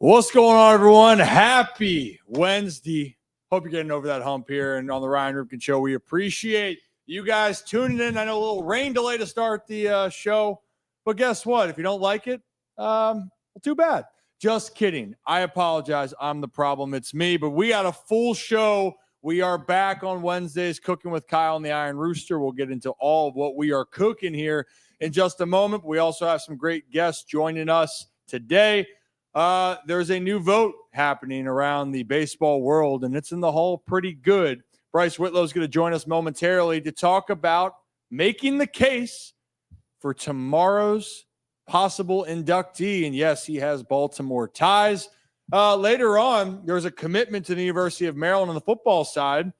What's going on, everyone? Happy Wednesday. Hope you're getting over that hump here. And on the Ryan Ripken Show, we appreciate you guys tuning in. I know a little rain delay to start the show, but guess what? If you don't like it, too bad. Just kidding. I apologize. I'm the problem. It's me. But we got a full show. We are back on Wednesdays cooking with Kyle and the Iron Rooster. We'll get into all of what we are cooking here in just a moment. We also have some great guests joining us today. There's a new vote happening around the baseball world, and it's in the hall pretty good. Bryce Whitlow is going to join us momentarily to talk about making the case for tomorrow's possible inductee. And yes, he has Baltimore ties. Later on, there's a commitment to the University of Maryland on the football side.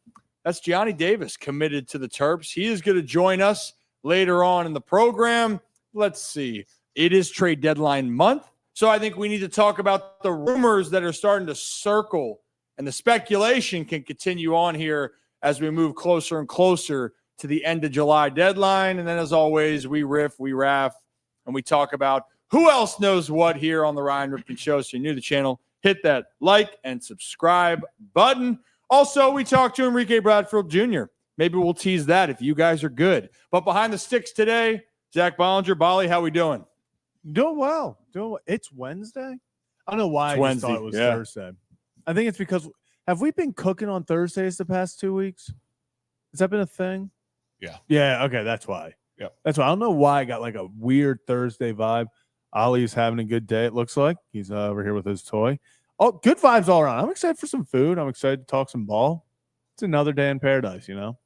That's Jianni Davis committed to the Terps. He is going to join us later on in the program. Let's see. It is trade deadline month. So I think we need to talk about the rumors that are starting to circle, and the speculation can continue on here as we move closer and closer to the end of July deadline. And then, as always, we riff, we raff, and we talk about who else knows what here on the Ryan Ripken Show. So you're new to the channel, hit that like and subscribe button. Also, we talked to Enrique Bradfield Jr. Maybe we'll tease that if you guys are good. But behind the sticks today, Zach Bollinger. Bolly, how we doing? Doing well. It's Wednesday. I don't know why I just thought it was Thursday. I think it's because have we been cooking on Thursdays the past 2 weeks? Has that been a thing? Yeah. Yeah. Okay. That's why. Yeah. That's why. I don't know why I got like a weird Thursday vibe. Ollie's having a good day. It looks like he's over here with his toy. Oh, good vibes all around. I'm excited for some food. I'm excited to talk some ball. It's another day in paradise, you know?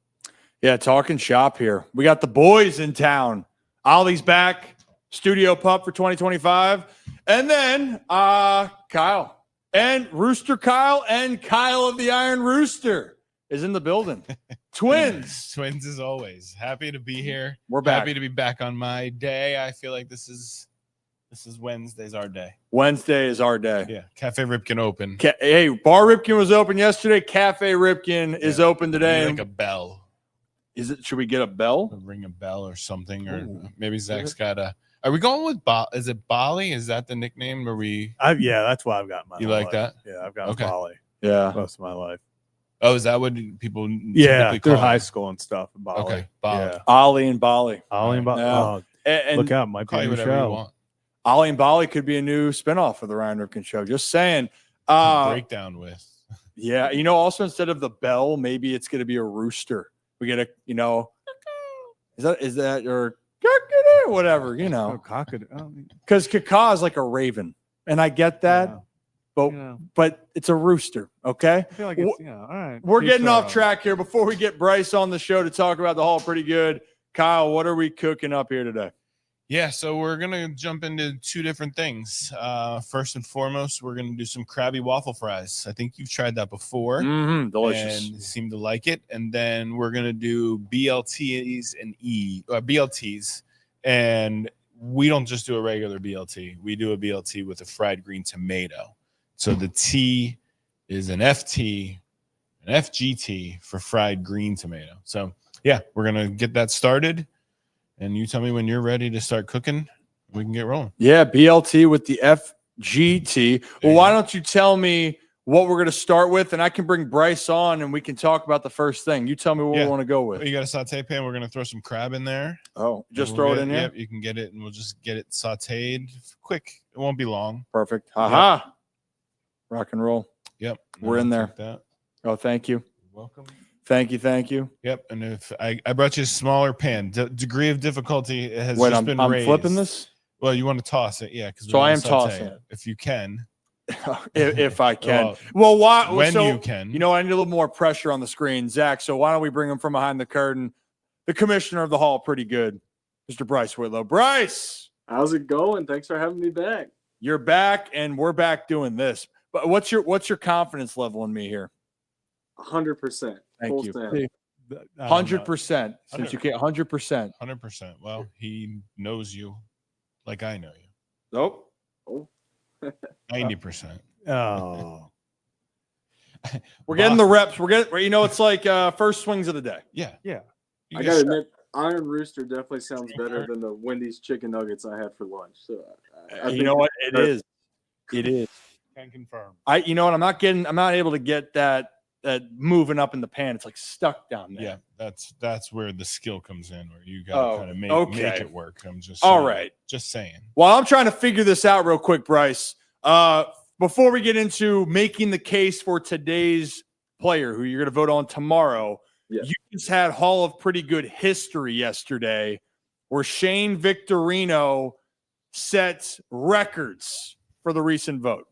Yeah. Talking shop here. We got the boys in town. Ollie's back. Studio Pup for 2025. And then Kyle and Rooster Kyle and Kyle of the Iron Rooster is in the building. Twins. Twins as always. Happy to be here. We're back. Happy to be back on my day. I feel like this is Wednesday's our day. Wednesday is our day. Yeah. Cafe Ripken open. Hey, Bar Ripken was open yesterday. Cafe Ripken is open today. Like a bell. Is it? Should we get a bell? Ring a bell or something, or Ooh. maybe Zach's got a. Are we going with Is it Bali? Is that the nickname? Or Yeah, that's why I've got my. You life. like that? Yeah, I've got Okay. Bali. Yeah, Most of my life. Oh, is that what people? Yeah, typically through call high it? school and stuff. Bali. Okay, Bali. Yeah. Ollie and Bali. Ollie and Bali. Yeah. Oh, And look out, might be Call a you new whatever you show. want. Ollie and Bali could be a new spinoff for the Ryan Ripken Show. Just saying. Breakdown with. Yeah, also instead of the bell, maybe it's going to be a rooster. We get a, is that or whatever, Oh, cockatoo. because caca is like a raven, and I get that, Yeah. but it's a rooster. Okay, I feel like it's, all right. we're Keep getting off going. track here. Before we get Bryce on the show to talk about the Hall pretty good, Kyle, what are we cooking up here today? Yeah, so we're going to jump into two different things. First and foremost, we're going to do some Krabby waffle fries. I think you've tried that before. Delicious. And seem to like it. And then we're going to do BLTs and BLTs. And we don't just do a regular BLT. We do a BLT with a fried green tomato. So the T is an FT, an FGT for fried green tomato. So, yeah, we're going to get that started. And you tell me when you're ready to start cooking, we can get rolling. Yeah, BLT with the FGT. Well, why don't you tell me what we're going to start with, and I can bring Bryce on, and we can talk about the first thing. You tell me what we want to go with. You got a saute pan. We're going to throw some crab in there. Oh, just throw it in here? Yep, you can get it, and we'll just get it sauteed quick. It won't be long. Perfect. Aha. Rock and roll. Yep. We're in there. That. Oh, thank you. You're welcome. Thank you. Yep. And if I brought you a smaller pan, degree of difficulty has Wait, just been I'm raised. flipping this? Well, you want to toss it, yeah. So I am tossing it. If you can. if I can. Well, why? When so, you can. I need a little more pressure on the screen. Zach, so why don't we bring him from behind the curtain? The commissioner of the Hall, pretty good, Mr. Bryce Whitlow. Bryce! How's it going? Thanks for having me back. You're back, and we're back doing this. But what's your confidence level in me here? 100%. Thank you. Stand. 100%. Since you can't 100%. 100%. Well, he knows you like I know you. Nope. Oh. 90%. Oh. We're getting the reps. It's like first swings of the day. Yeah. Yeah. You I get gotta admit, Iron Rooster definitely sounds better than the Wendy's chicken nuggets I had for lunch. So You know what? It is. It is. Can confirm. You know what? I'm not able to get that moving up in the pan. It's like stuck down there. Yeah, that's where the skill comes in, where you got to kind of make it work. I'm just all saying, right. Just saying. Well, I'm trying to figure this out real quick, Bryce. Before we get into making the case for today's player, who you're going to vote on tomorrow, you just had Hall of Pretty Good history yesterday, where Shane Victorino set records for the recent vote.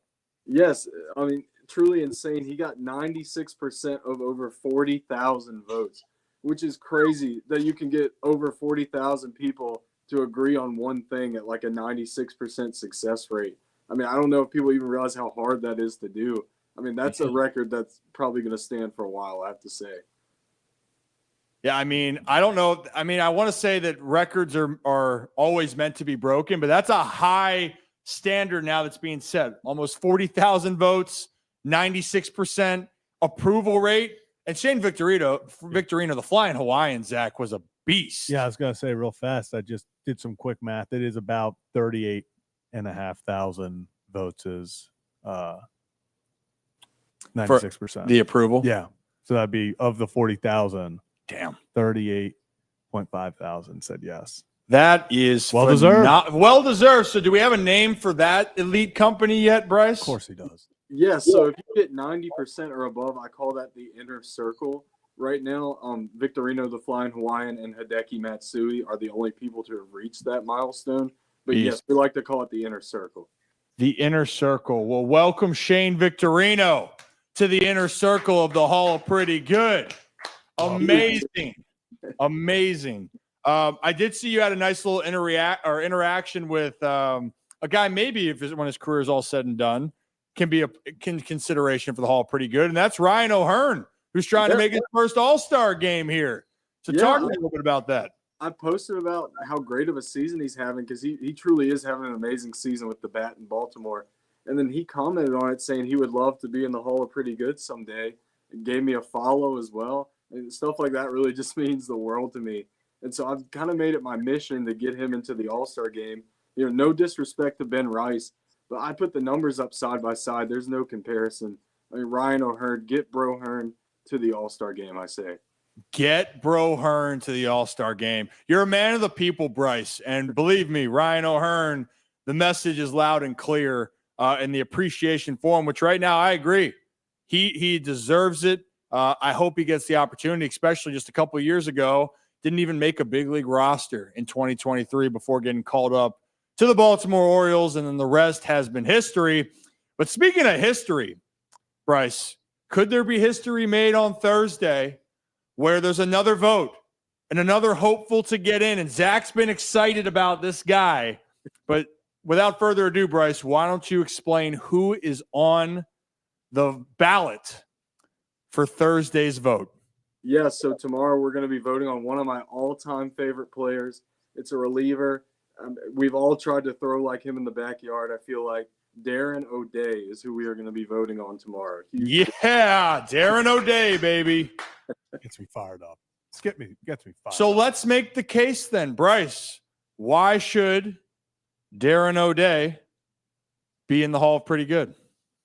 Yes, I mean, truly insane. He got 96% of over 40,000 votes, which is crazy that you can get over 40,000 people to agree on one thing at like a 96% success rate. I mean, I don't know if people even realize how hard that is to do. I mean, that's a record that's probably going to stand for a while, I have to say. Yeah, I mean, I don't know. I mean, I want to say that records are always meant to be broken, but that's a high standard now that's being set. Almost 40,000 votes, 96% approval rate. And Shane Victorino, the Flying Hawaiian, Zach, was a beast. Yeah, I was going to say real fast. I just did some quick math. It is about 38,500 votes is 96%. The approval? Yeah. So that'd be of the 40,000. Damn. 38.5 thousand said yes. That is well deserved. Well deserved. So do we have a name for that elite company yet, Bryce? Of course he does. Yes. So if you get 90% or above, I call that the inner circle. Right now, Victorino, the Flying Hawaiian, and Hideki Matsui are the only people to have reached that milestone. But yes, we like to call it the inner circle. The inner circle. Well, welcome Shane Victorino to the inner circle of the Hall of Pretty Good. Amazing. Amazing. I did see you had a nice little interaction with a guy maybe when his career is all said and done can be a consideration for the Hall of Pretty Good, and that's Ryan O'Hearn, who's trying to make his first All-Star game here. So talk to me a little bit about that. I posted about how great of a season he's having because he truly is having an amazing season with the bat in Baltimore. And then he commented on it saying he would love to be in the Hall of Pretty Good someday. It gave me a follow as well. And stuff like that really just means the world to me. And so I've kind of made it my mission to get him into the All-Star game. You know, no disrespect to Ben Rice, but I put the numbers up side by side. There's no comparison. I mean, Ryan O'Hearn, get Bro Hearn to the All-Star game, I say. Get Bro Hearn to the All-Star game. You're a man of the people, Bryce. And believe me, Ryan O'Hearn, the message is loud and clear in the appreciation for him, which right now I agree. He deserves it. I hope he gets the opportunity, especially just a couple of years ago. Didn't even make a big league roster in 2023 before getting called up to the Baltimore Orioles, and then the rest has been history. But speaking of history, Bryce, could there be history made on Thursday where there's another vote and another hopeful to get in? And Zach's been excited about this guy. But without further ado, Bryce, why don't you explain who is on the ballot for Thursday's vote? Yes, so tomorrow we're going to be voting on one of my all-time favorite players. It's a reliever. We've all tried to throw like him in the backyard. I feel like Darren O'Day is who we are going to be voting on tomorrow. Yeah, Darren O'Day, baby. Gets me fired up. Gets me fired So up. let's make the case then, Bryce. Why should Darren O'Day be in the Hall of Pretty Good?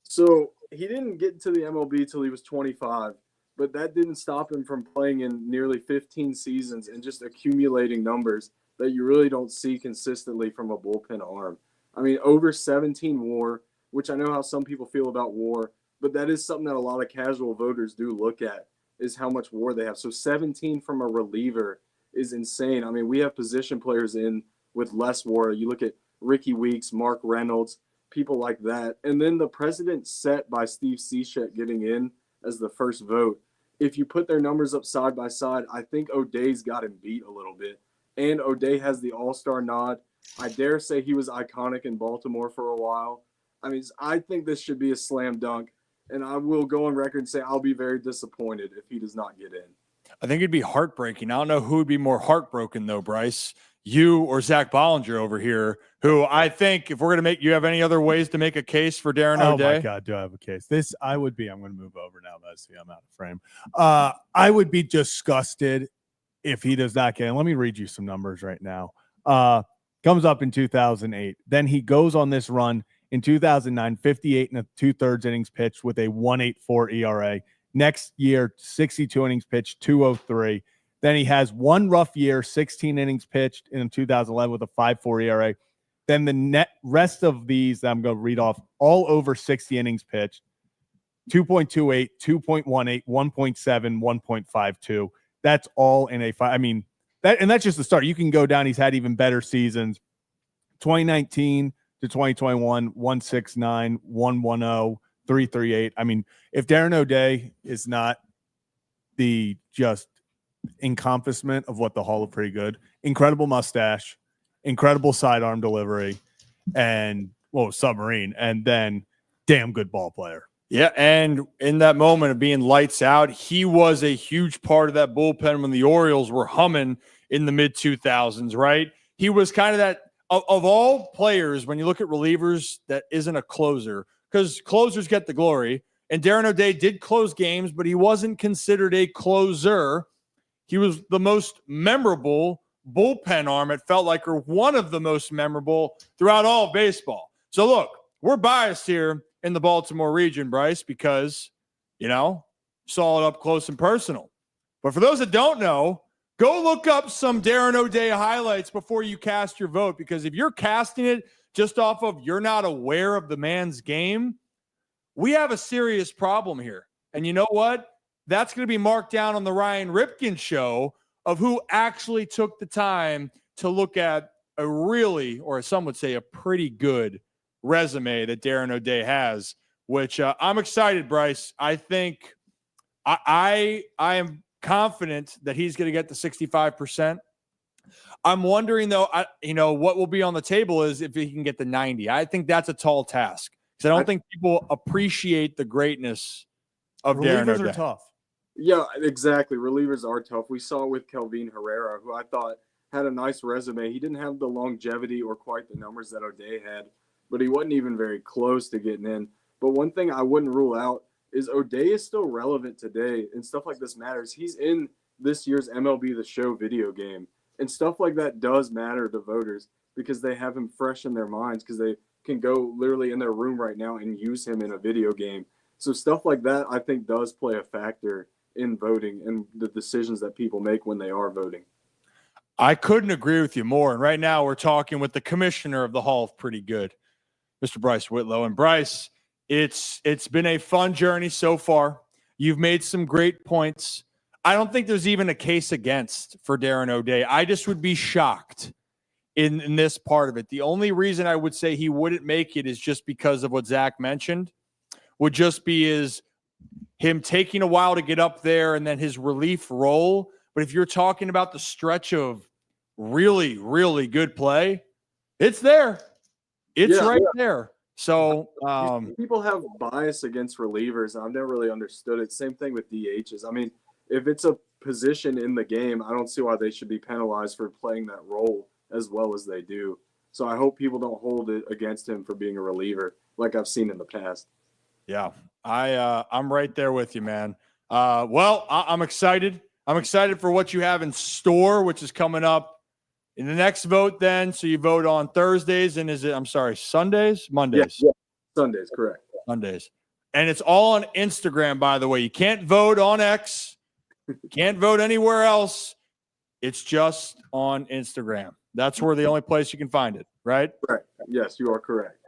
So he didn't get into the MLB till he was 25, but that didn't stop him from playing in nearly 15 seasons and just accumulating numbers that you really don't see consistently from a bullpen arm. I mean, over 17 WAR, which I know how some people feel about WAR, but that is something that a lot of casual voters do look at, is how much WAR they have. So 17 from a reliever is insane. I mean, we have position players in with less WAR. You look at Ricky Weeks, Mark Reynolds, people like that. And then the precedent set by Steve Cishek getting in as the first vote. If you put their numbers up side by side, I think O'Day's got him beat a little bit. And O'Day has the all-star nod. I dare say he was iconic in Baltimore for a while. I mean, I think this should be a slam dunk. And I will go on record and say I'll be very disappointed if he does not get in. I think it'd be heartbreaking. I don't know who would be more heartbroken, though, Bryce. You or Zach Bollinger over here, who I think if we're going to make – you have any other ways to make a case for Darren O'Day? Oh, my God, do I have a case? I'm going to move over now. Let's see, I'm out of frame. I would be disgusted if he does not get in. Let me read you some numbers right now. Comes up in 2008. Then he goes on this run In 2009, 58 and a 2/3 innings pitched with a 1.84 ERA. Next year, 62 innings pitched, 2.03. Then he has one rough year, 16 innings pitched in 2011 with a 5.4 ERA. Then the rest of these that I'm going to read off, all over 60 innings pitched, 2.28, 2.18, 1.7, 1.52. That's all in a five. I mean, that's just the start. You can go down. He's had even better seasons. 2019 to 2021, 169, 110, 338. I mean, if Darren O'Day is not the just encompassment of what the Hall of Pretty Good, incredible mustache, incredible sidearm delivery, and submarine, and then damn good ball player. Yeah, and in that moment of being lights out, he was a huge part of that bullpen when the Orioles were humming in the mid-2000s, right? He was kind of that, of all players, when you look at relievers, that isn't a closer, because closers get the glory, and Darren O'Day did close games, but he wasn't considered a closer. He was the most memorable bullpen arm, it felt like, or one of the most memorable throughout all of baseball. So look, we're biased here in the Baltimore region, Bryce, because, saw it up close and personal. But for those that don't know, go look up some Darren O'Day highlights before you cast your vote, because if you're casting it just off of you're not aware of the man's game, we have a serious problem here. And you know what? That's going to be marked down on the Ryan Ripken show of who actually took the time to look at a really, or as some would say, a pretty good resume that Darren O'Day has, which I'm excited, Bryce. I think I am confident that he's going to get the 65%. I'm wondering, though, what will be on the table is if he can get the 90. I think that's a tall task, because I don't think people appreciate the greatness of Darren O'Day. Relievers are tough. Yeah, exactly. Relievers are tough. We saw it with Kelvin Herrera, who I thought had a nice resume. He didn't have the longevity or quite the numbers that O'Day had, but he wasn't even very close to getting in. But one thing I wouldn't rule out is O'Day is still relevant today, and stuff like this matters. He's in this year's MLB The Show video game, and stuff like that does matter to voters because they have him fresh in their minds, because they can go literally in their room right now and use him in a video game. So stuff like that, I think, does play a factor in voting and the decisions that people make when they are voting. I couldn't agree with you more. And right now we're talking with the commissioner of the Hall of Pretty Good, Mr. Bryce Whitlow. And Bryce, it's been a fun journey so far. You've made some great points. I don't think there's even a case against for Darren O'Day. I just would be shocked in this part of it. The only reason I would say he wouldn't make it is just because of what Zach mentioned, would just be him taking a while to get up there and then his relief role. But if you're talking about the stretch of really, really good play, it's there. It's there. So people have bias against relievers. I've never really understood it. Same thing with DHs. I mean, if it's a position in the game, I don't see why they should be penalized for playing that role as well as they do. So I hope people don't hold it against him for being a reliever like I've seen in the past. Yeah, I'm right there with you, man. I'm excited. I'm excited for what you have in store, which is coming up in the next vote then. So you vote on Thursdays, and Sundays? Mondays. Yeah. Sundays, correct. Mondays. And it's all on Instagram, by the way. You can't vote on X. You can't vote anywhere else. It's just on Instagram. That's where the only place you can find it, right? Right. Yes, you are correct.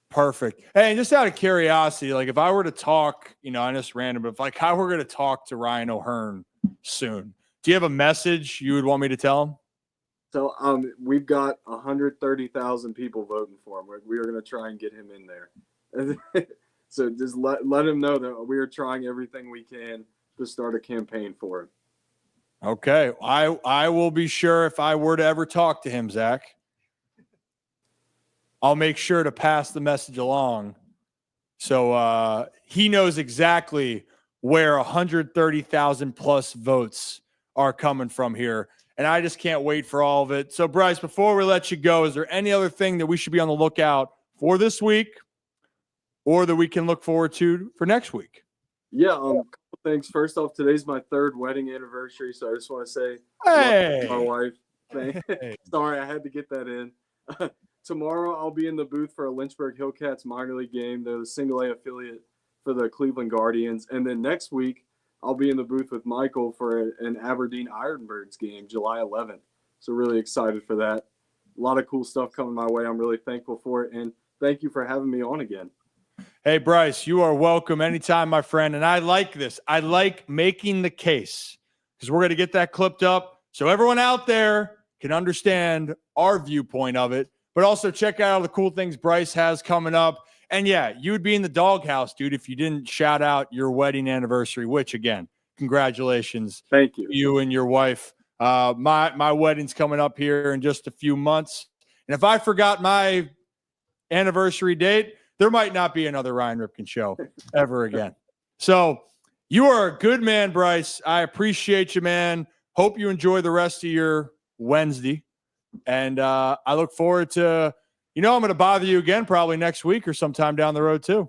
Perfect. Hey, and just out of curiosity, like if I were to talk, I know it's random, but if like I were going to talk to Ryan O'Hearn soon, do you have a message you would want me to tell him? So we've got 130,000 people voting for him. We are going to try and get him in there. So just let him know that we are trying everything we can to start a campaign for him. Okay. I will be sure if I were to ever talk to him, Zach. I'll make sure to pass the message along so he knows exactly where 130,000 plus votes are coming from here. And I just can't wait for all of it. So, Bryce, before we let you go, is there any other thing that we should be on the lookout for this week or that we can look forward to for next week? Yeah, couple things. First off, today's my 3rd wedding anniversary, so I just want to say hey, my wife. Hey. Sorry, I had to get that in. tomorrow I'll be in the booth for a Lynchburg Hillcats minor league game. They're the single A affiliate for the Cleveland Guardians. And then next week, I'll be in the booth with Michael for an Aberdeen Ironbirds game, July 11th. So really excited for that. A lot of cool stuff coming my way. I'm really thankful for it. And thank you for having me on again. Hey, Bryce, you are welcome anytime, my friend. And I like this. I like making the case because we're going to get that clipped up so everyone out there can understand our viewpoint of it, but also check out all the cool things Bryce has coming up. And yeah, you would be in the doghouse, dude, if you didn't shout out your wedding anniversary, which again, congratulations. Thank you. You and your wife. My wedding's coming up here in just a few months. And if I forgot my anniversary date, there might not be another Ryan Ripken show ever again. So you are a good man, Bryce. I appreciate you, man. Hope you enjoy the rest of your Wednesday. And I look forward to, I'm going to bother you again probably next week or sometime down the road too.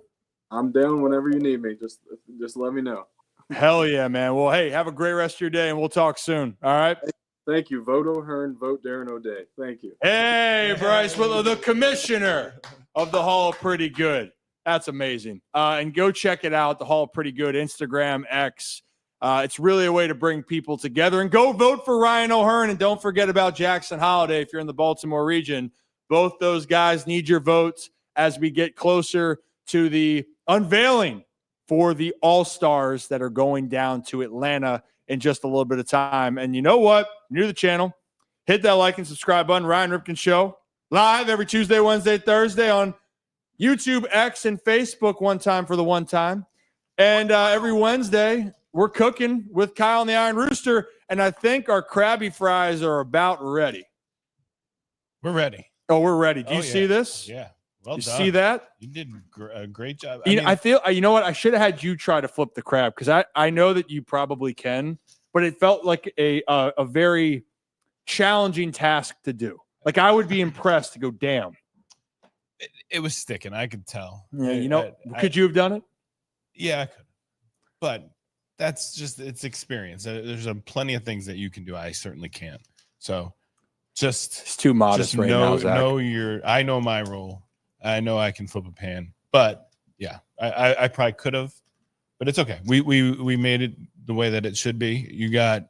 I'm down whenever you need me. Just let me know. Hell yeah, man. Well, hey, have a great rest of your day and we'll talk soon. All right. Thank you. Vote O'Hearn, vote Darren O'Day. Thank you. Hey, Bryce Whitlow, the commissioner of the Hall of Pretty Good. That's amazing. And go check it out, the Hall of Pretty Good, Instagram, X. It's really a way to bring people together. And go vote for Ryan O'Hearn. And don't forget about Jackson Holiday if you're in the Baltimore region. Both those guys need your votes as we get closer to the unveiling for the All-Stars that are going down to Atlanta in just a little bit of time. And you know what? New to the channel, hit that like and subscribe button. Ryan Ripken Show, live every Tuesday, Wednesday, Thursday on YouTube, X, and Facebook one time for the one time. And every Wednesday, we're cooking with Kyle and the Iron Rooster. And I think our Krabby fries are about ready. We're ready. Oh, we're ready. Do you see this? Yeah. Well you done. See that? You did a great job. I feel, you know what? I should have had you try to flip the crab because I know that you probably can, but it felt like a very challenging task to do. Like I would be impressed to go, damn. It was sticking. I could tell. Yeah, could you have done it? Yeah, I could. But that's just, it's experience. There's plenty of things that you can do. I certainly can't. So it's too modest just right now, Zach. I know my role. I know I can flip a pan, but yeah, I probably could have, but it's okay. We made it the way that it should be. You got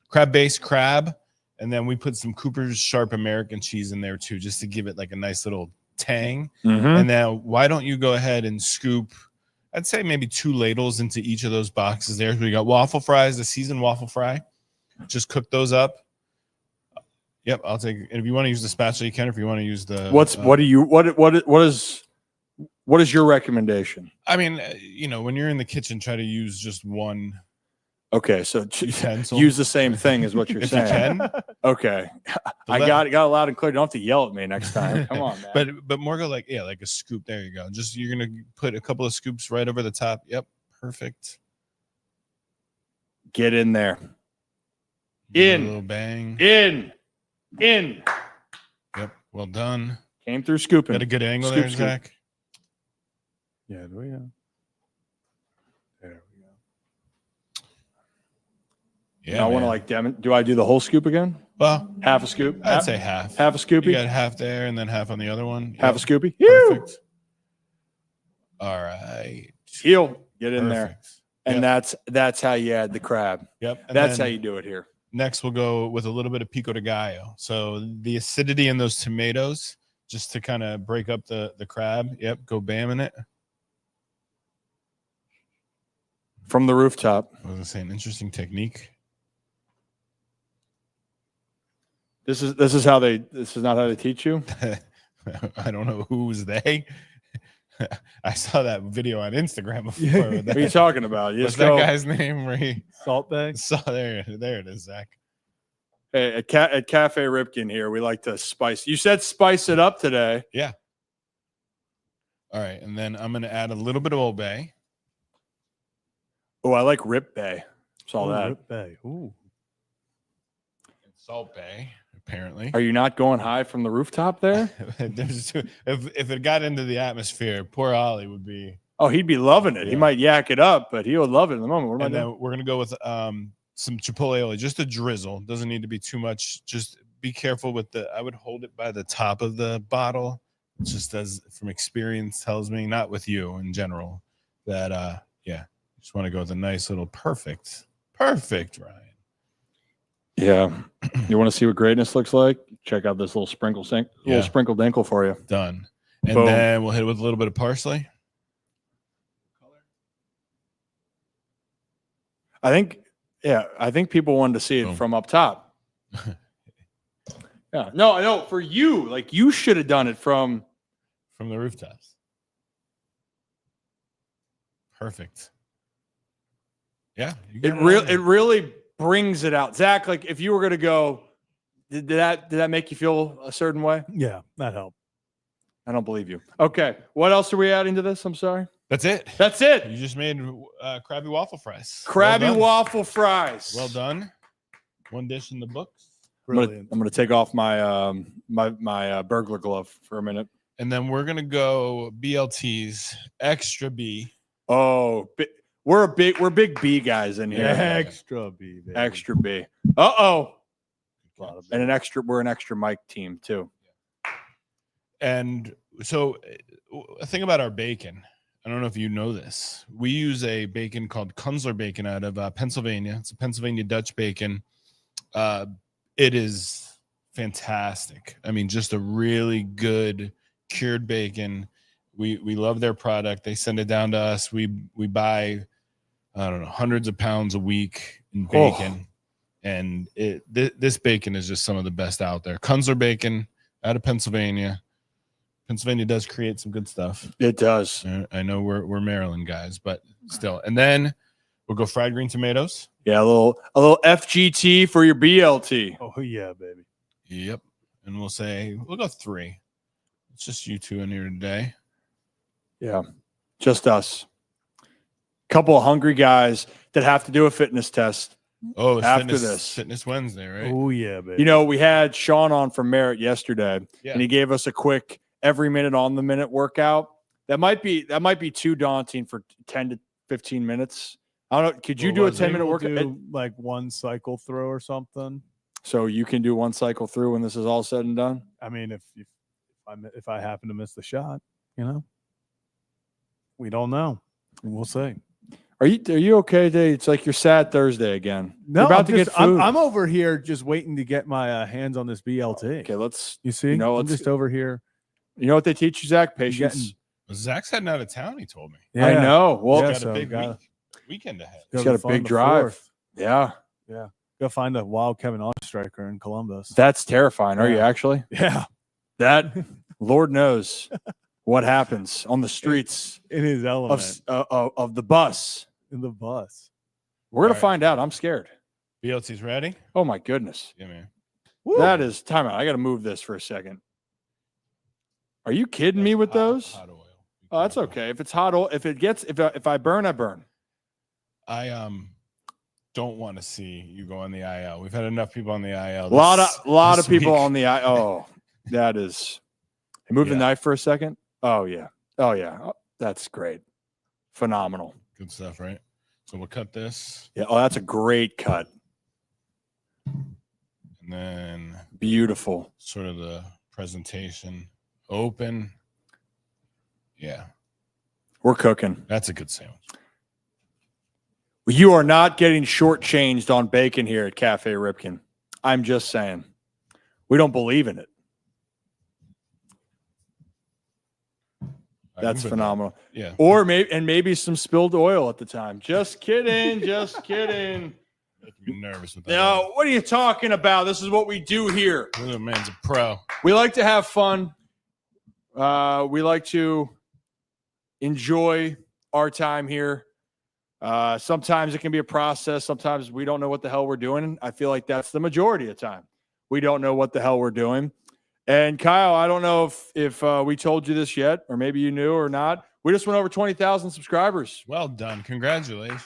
crab-based crab, and then we put some Cooper's Sharp American cheese in there too, just to give it like a nice little tang. Mm-hmm. And now, why don't you go ahead and scoop, I'd say maybe 2 ladles into each of those boxes there. We got waffle fries, the seasoned waffle fry. Just cook those up. Yep, I'll take it. If you want to use the spatula, you can. If you want to use the what is your recommendation? I mean, when you're in the kitchen, try to use just one. Okay, so utensil. Use the same thing is what you're if saying. You can. Okay, I got it loud and clear. Don't have to yell at me next time. Come on, man. But more go like a scoop. There you go. Just you're gonna put a couple of scoops right over the top. Yep, perfect. Get in there. A little bang. In. Yep. Well done. Came through scooping. Got a good angle there, Zach. Yeah, do we? There we go. Yeah. I want to do I do the whole scoop again? Well, half a scoop. I'd say half. Half a scoopy. You got half there and then half on the other one. Half a scoopy. Perfect. All right. Heel. Get in there. And Yep. that's how you add the crab. Yep. And that's how you do it here. Next, we'll go with a little bit of pico de gallo. So the acidity in those tomatoes, just to kind of break up the crab. Yep. Go bam in it. From the rooftop. I was going to say an interesting technique. This is not how they teach you. I don't know who's they. I saw that video on Instagram before. Yeah. What are you talking about? What's that guy's name? Salt Bay. There it is, Zach. Hey, at Cafe Ripken here, we like to spice. You said spice it up today. Yeah. All right, and then I'm going to add a little bit of Old Bay. Oh, I like Rip Bay. Saw that. Rip Bay. Ooh. And Salt Bay, apparently. Are you not going high from the rooftop there? If it got into the atmosphere, poor Ollie would be. Oh, he'd be loving it. Yeah. He might yak it up, but he would love it in the moment. What am I doing? Then we're going to go with some chipotle oil, just a drizzle. Doesn't need to be too much. Just be careful with I would hold it by the top of the bottle, just as from experience tells me, not with you in general, that just want to go with a nice little perfect, Ryan. Yeah. You want to see what greatness looks like? Check out this little sprinkle dinkle for you. Done. And Boom. then we'll hit it with a little bit of parsley. I think people wanted to see it Boom. from up top. Yeah. No, I know. For you, like you should have done it from the rooftops. Perfect. Yeah. it really brings it out. Zach, like if you were gonna go, did that make you feel a certain way? Yeah, that helped. I don't believe you. Okay. What else are we adding to this? I'm sorry. That's it. That's it. You just made Krabby waffle fries. Krabby waffle fries. Well done. One dish in the books. Brilliant. I'm gonna take off my my burglar glove for a minute. And then we're gonna go BLTs extra B. Oh, we're big B guys in here. Extra B, baby. Extra B. Uh-oh. And we're an extra mic team too. And so a thing about our bacon, I don't know if you know this. We use a bacon called Kunzler bacon out of Pennsylvania. It's a Pennsylvania Dutch bacon. It is fantastic. I mean, just a really good cured bacon. We love their product. They send it down to us. We buy, I don't know, hundreds of pounds a week in bacon. And this bacon is just some of the best out there. Kunzler bacon out of Pennsylvania. Pennsylvania does create some good stuff. It does. I know we're Maryland guys, but still. And then we'll go fried green tomatoes. Yeah, a little FGT for your BLT. Oh yeah, baby. Yep. And we'll go 3. It's just you two in here today. Yeah, just us. Couple of hungry guys that have to do a fitness test. Oh, it's after this Fitness Wednesday, right? Oh yeah, baby. You know, we had Sean on from Merit yesterday, Yeah. and he gave us a quick every minute on the minute workout. That might be too daunting for 10 to 15 minutes. I don't know. Could you do a 10-minute workout? Do like one cycle through or something. So you can do one cycle through when this is all said and done. I mean, if I happen to miss the shot, we don't know. We'll see. Are you okay today? It's like your sad Thursday again. No, You're about to get food. I'm over here just waiting to get my hands on this BLT. Okay, let's. You see, I'm just over here. You know what they teach you, Zach? Patience. Zach's heading out of town, he told me. Yeah. I know. Well, he's got a big weekend ahead. He's got a big drive. Yeah. Go find a wild Kevin Ostriker in Columbus. That's terrifying. Are you actually? Yeah. That Lord knows what happens on the streets in his element of the bus. In the bus. We're gonna find out. I'm scared. BLT's ready? Oh my goodness. Yeah, man. Woo. That is time out. I gotta move this for a second. Are you kidding me with those? Hot oil. Oh, that's okay. If it's hot oil, if I burn, I burn. I don't want to see you go on the IL. We've had enough people on the IL. A lot of people on the IL. Oh, that is. Move the knife for a second. Oh yeah. Oh yeah. Oh, that's great. Phenomenal. Good stuff, right? So we'll cut this. Yeah. Oh, that's a great cut. And then beautiful. Sort of the presentation. Open. Yeah. We're cooking. That's a good sandwich. You are not getting shortchanged on bacon here at Cafe Ripken. I'm just saying. We don't believe in it. That's phenomenal. Yeah. Or maybe some spilled oil at the time. Just kidding. Just kidding. Making me nervous with that. No, what are you talking about? This is what we do here. The man's a pro. We like to have fun. We like to enjoy our time here. Sometimes it can be a process. Sometimes we don't know what the hell we're doing. I feel like that's the majority of the time. We don't know what the hell we're doing. And Kyle, I don't know if we told you this yet, or maybe you knew or not. We just went over 20,000 subscribers. Well done. Congratulations.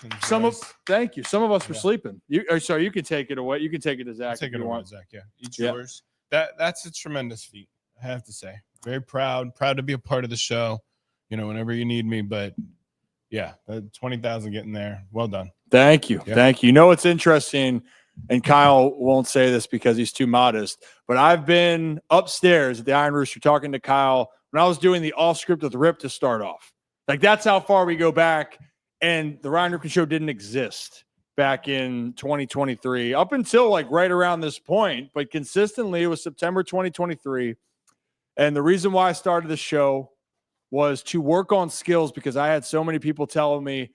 Thank you. Some of us were sleeping. You can take it away. You can take it to Zach. Take it away, Zach. Yeah. Each yours. That's a tremendous feat, I have to say. Very proud to be a part of the show, whenever you need me. But yeah, 20,000 getting there. Well done. Thank you. Yeah. Thank you. You know, it's interesting. and Kyle won't say this because he's too modest, but I've been upstairs at the Iron Rooster talking to Kyle when I was doing the off script with Rip to start off. Like, that's how far we go back. And the Ryan Ripken show didn't exist back in 2023 up until like right around this point, but consistently it was September 2023. And the reason why I started the show was to work on skills, because I had so many people telling me,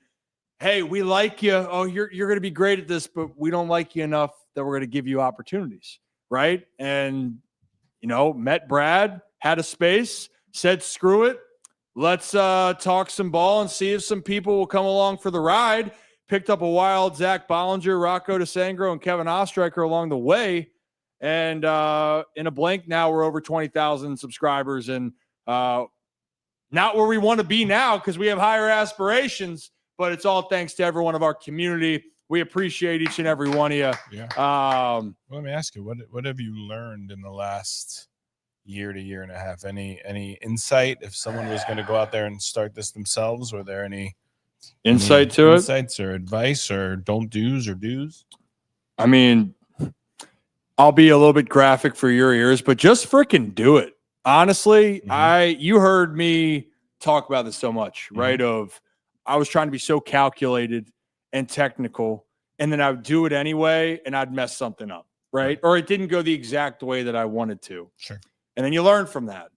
hey, we like you. Oh, you're going to be great at this, but we don't like you enough that we're going to give you opportunities. Right. And, met Brad, had a space, said, screw it. Let's talk some ball and see if some people will come along for the ride. Picked up a wild Zach Bollinger, Rocco DeSangro, and Kevin Ostreicher along the way. And in a blink, now we're over 20,000 subscribers, and not where we want to be now because we have higher aspirations, but it's all thanks to everyone of our community. We appreciate each and every one of you. Yeah. Let me ask you, what have you learned in the last year to year and a half? Any insight if someone was going to go out there and start this themselves? Were there any insights or advice or don't do's or do's? I mean, I'll be a little bit graphic for your ears, but just freaking do it. Honestly, you heard me talk about this so much, right? I was trying to be so calculated and technical, and then I would do it anyway, and I'd mess something up, right? Or it didn't go the exact way that I wanted to. Sure. And then you learn from that.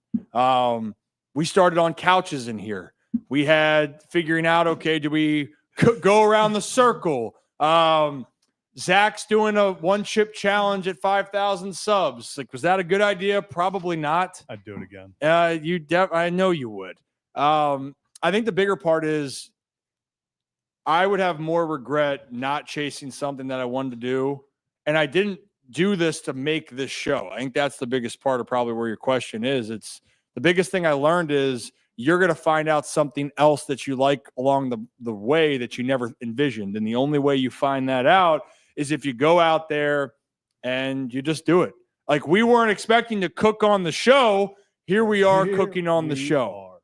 We started on couches in here. We had figuring out, okay, do we go around the circle? Zach's doing a one-chip challenge at 5,000 subs. Like, was that a good idea? Probably not. I'd do it again. I know you would. I think the bigger part is I would have more regret not chasing something that I wanted to do. And I didn't do this to make this show. I think that's the biggest part of probably where your question is. It's the biggest thing I learned is you're going to find out something else that you like along the way that you never envisioned. And the only way you find that out is if you go out there and you just do it. Like, we weren't expecting to cook on the show. Here we are cooking on the show.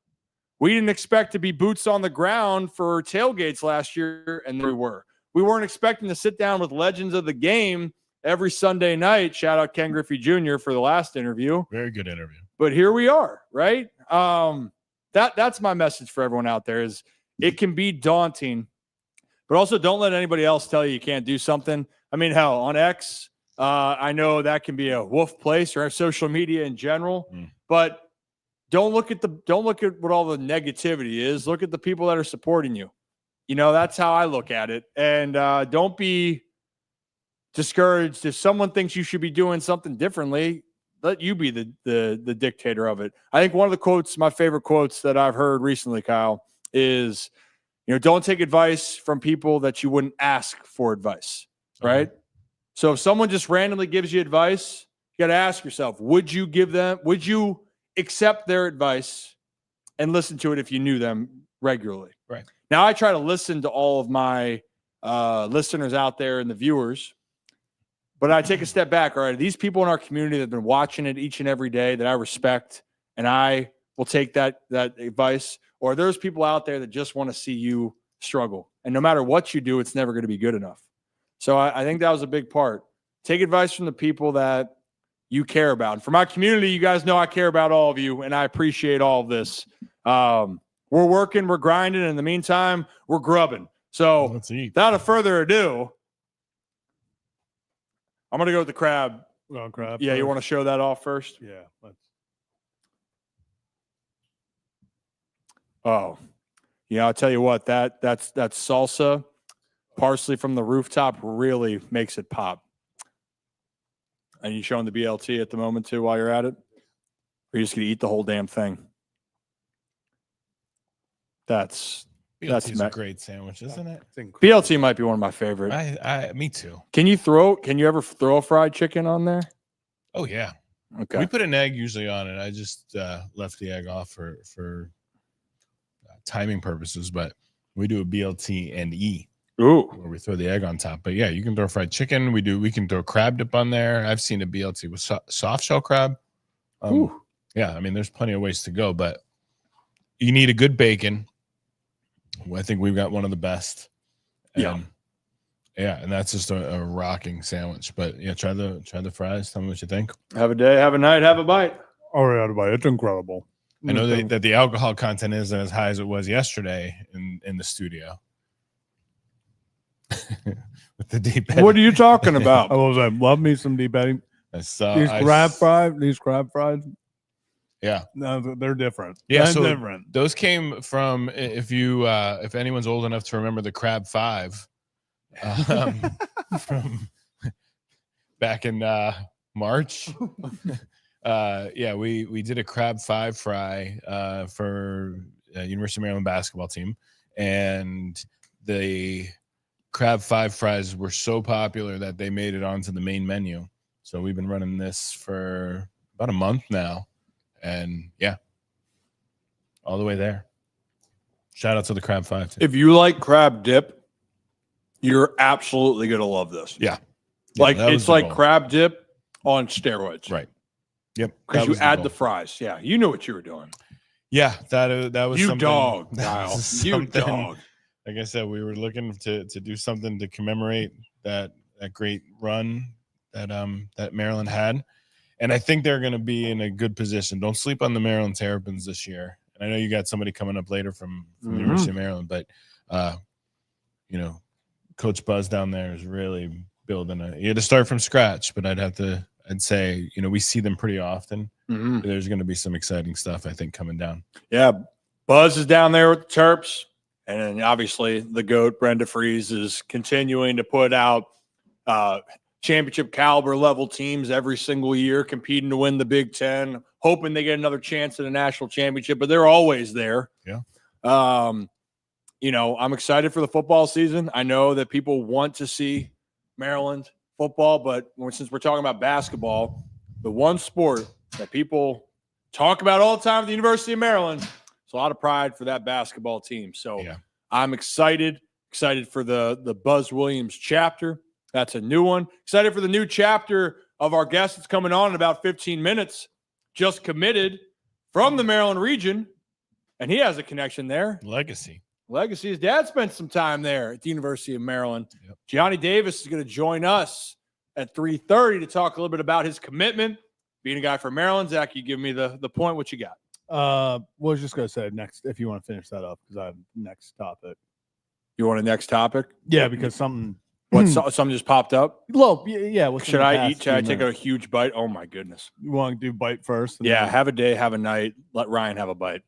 We didn't expect to be boots on the ground for tailgates last year, and there we were. We weren't expecting to sit down with legends of the game every Sunday night. Shout out Ken Griffey Jr. for the last interview. Very good interview. But here we are, right? That's my message for everyone out there is it can be daunting, but also don't let anybody else tell you can't do something. I mean, hell, on X, I know that can be a wolf place, or social media in general, but don't look at what all the negativity is. Look at the people that are supporting you. That's how I look at it. And don't be discouraged if someone thinks you should be doing something differently. Let you be the dictator of it. I think one of the quotes, my favorite quotes that I've heard recently, Kyle, is, don't take advice from people that you wouldn't ask for advice, right? So if someone just randomly gives you advice, you got to ask yourself, would you accept their advice and listen to it if you knew them regularly? Right. Now, I try to listen to all of my listeners out there and the viewers, but I take a step back. All right, these people in our community that have been watching it each and every day that I respect, and I will take that advice. Or there's people out there that just want to see you struggle. And no matter what you do, it's never going to be good enough. So I think that was a big part. Take advice from the people that you care about. And for my community, you guys know I care about all of you, and I appreciate all of this. We're working, we're grinding. In the meantime, we're grubbing. So without further ado, I'm going to go with the crab. Well, crab. Yeah, first. you want to show that off first? Yeah. Let's. Oh, yeah. I'll tell you what. That's salsa, parsley from the rooftop really makes it pop. And you showing the BLT at the moment too while you're at it? Or are you just gonna eat the whole damn thing? That's a great sandwich, isn't it? BLT might be one of my favorite. Me too. Can you ever throw a fried chicken on there? Oh yeah. Okay. We put an egg usually on it. I just left the egg off for timing purposes, but we do a BLT and E. Ooh. Where we throw the egg on top. But yeah, you can throw fried chicken. We can throw crab dip on there. I've seen a BLT with soft shell crab. Yeah, I mean, there's plenty of ways to go, but you need a good bacon. I think we've got one of the best. Yeah. Yeah, and that's just a rocking sandwich. But yeah, try the fries. Tell me what you think. Have a day, have a night, have a bite. Oh, yeah, it's incredible. I know that the alcohol content isn't as high as it was yesterday in the studio. With the deep Eddie. What are you talking about? I was like, love me some deep Eddie. These crab fries. Yeah, No, they're different. Yeah, They're so different. those came from if anyone's old enough to remember the Crab 5 from back in March. Yeah, we did a Crab 5 fry for University of Maryland basketball team, and the Crab 5 fries were so popular that they made it onto the main menu. So we've been running this for about a month now, and yeah, all the way there. Shout out to the Crab 5 too. If you like crab dip, you're absolutely gonna love this. Yeah, Like that was it's the like goal. crab dip on steroids. Right. Yep. Because that you was add goal. the fries. Yeah, you knew what you were doing. Yeah, that was You something, dog, that Kyle. was You something- dog. Like I said, we were looking to do something to commemorate that great run that Maryland had, and I think they're going to be in a good position. Don't sleep on the Maryland Terrapins this year. And I know you got somebody coming up later from the University of Maryland, but Coach Buzz down there is really building you had to start from scratch, but I'd say, we see them pretty often. Mm-hmm. There's going to be some exciting stuff, I think, coming down. Yeah, Buzz is down there with the Terps, and then obviously the GOAT, Brenda Fries, is continuing to put out championship caliber level teams every single year, competing to win the Big Ten, hoping they get another chance at a national championship, but they're always there. Yeah. I'm excited for the football season. I know that people want to see Maryland football, but since we're talking about basketball, the one sport that people talk about all the time at the University of Maryland, it's a lot of pride for that basketball team. So Yeah. I'm excited for the Buzz Williams chapter. That's a new one. Excited for the new chapter of our guest that's coming on in about 15 minutes. Just committed from the Maryland region, and he has a connection there. Legacy. His dad spent some time there at the University of Maryland. Yep. Gianni Davis is going to join us at 3:30 to talk a little bit about his commitment, being a guy from Maryland. Zach, you give me the point. What you got? I was just going to say next, if you want to finish that up, because I have next topic. You want a next topic? Yeah, because something just popped up? Well, yeah. what's in Should the I past eat? Should I few take a minutes? huge bite? Oh my goodness. You want to do bite first? and Yeah, then- have a day, have a night. Let Ryan have a bite.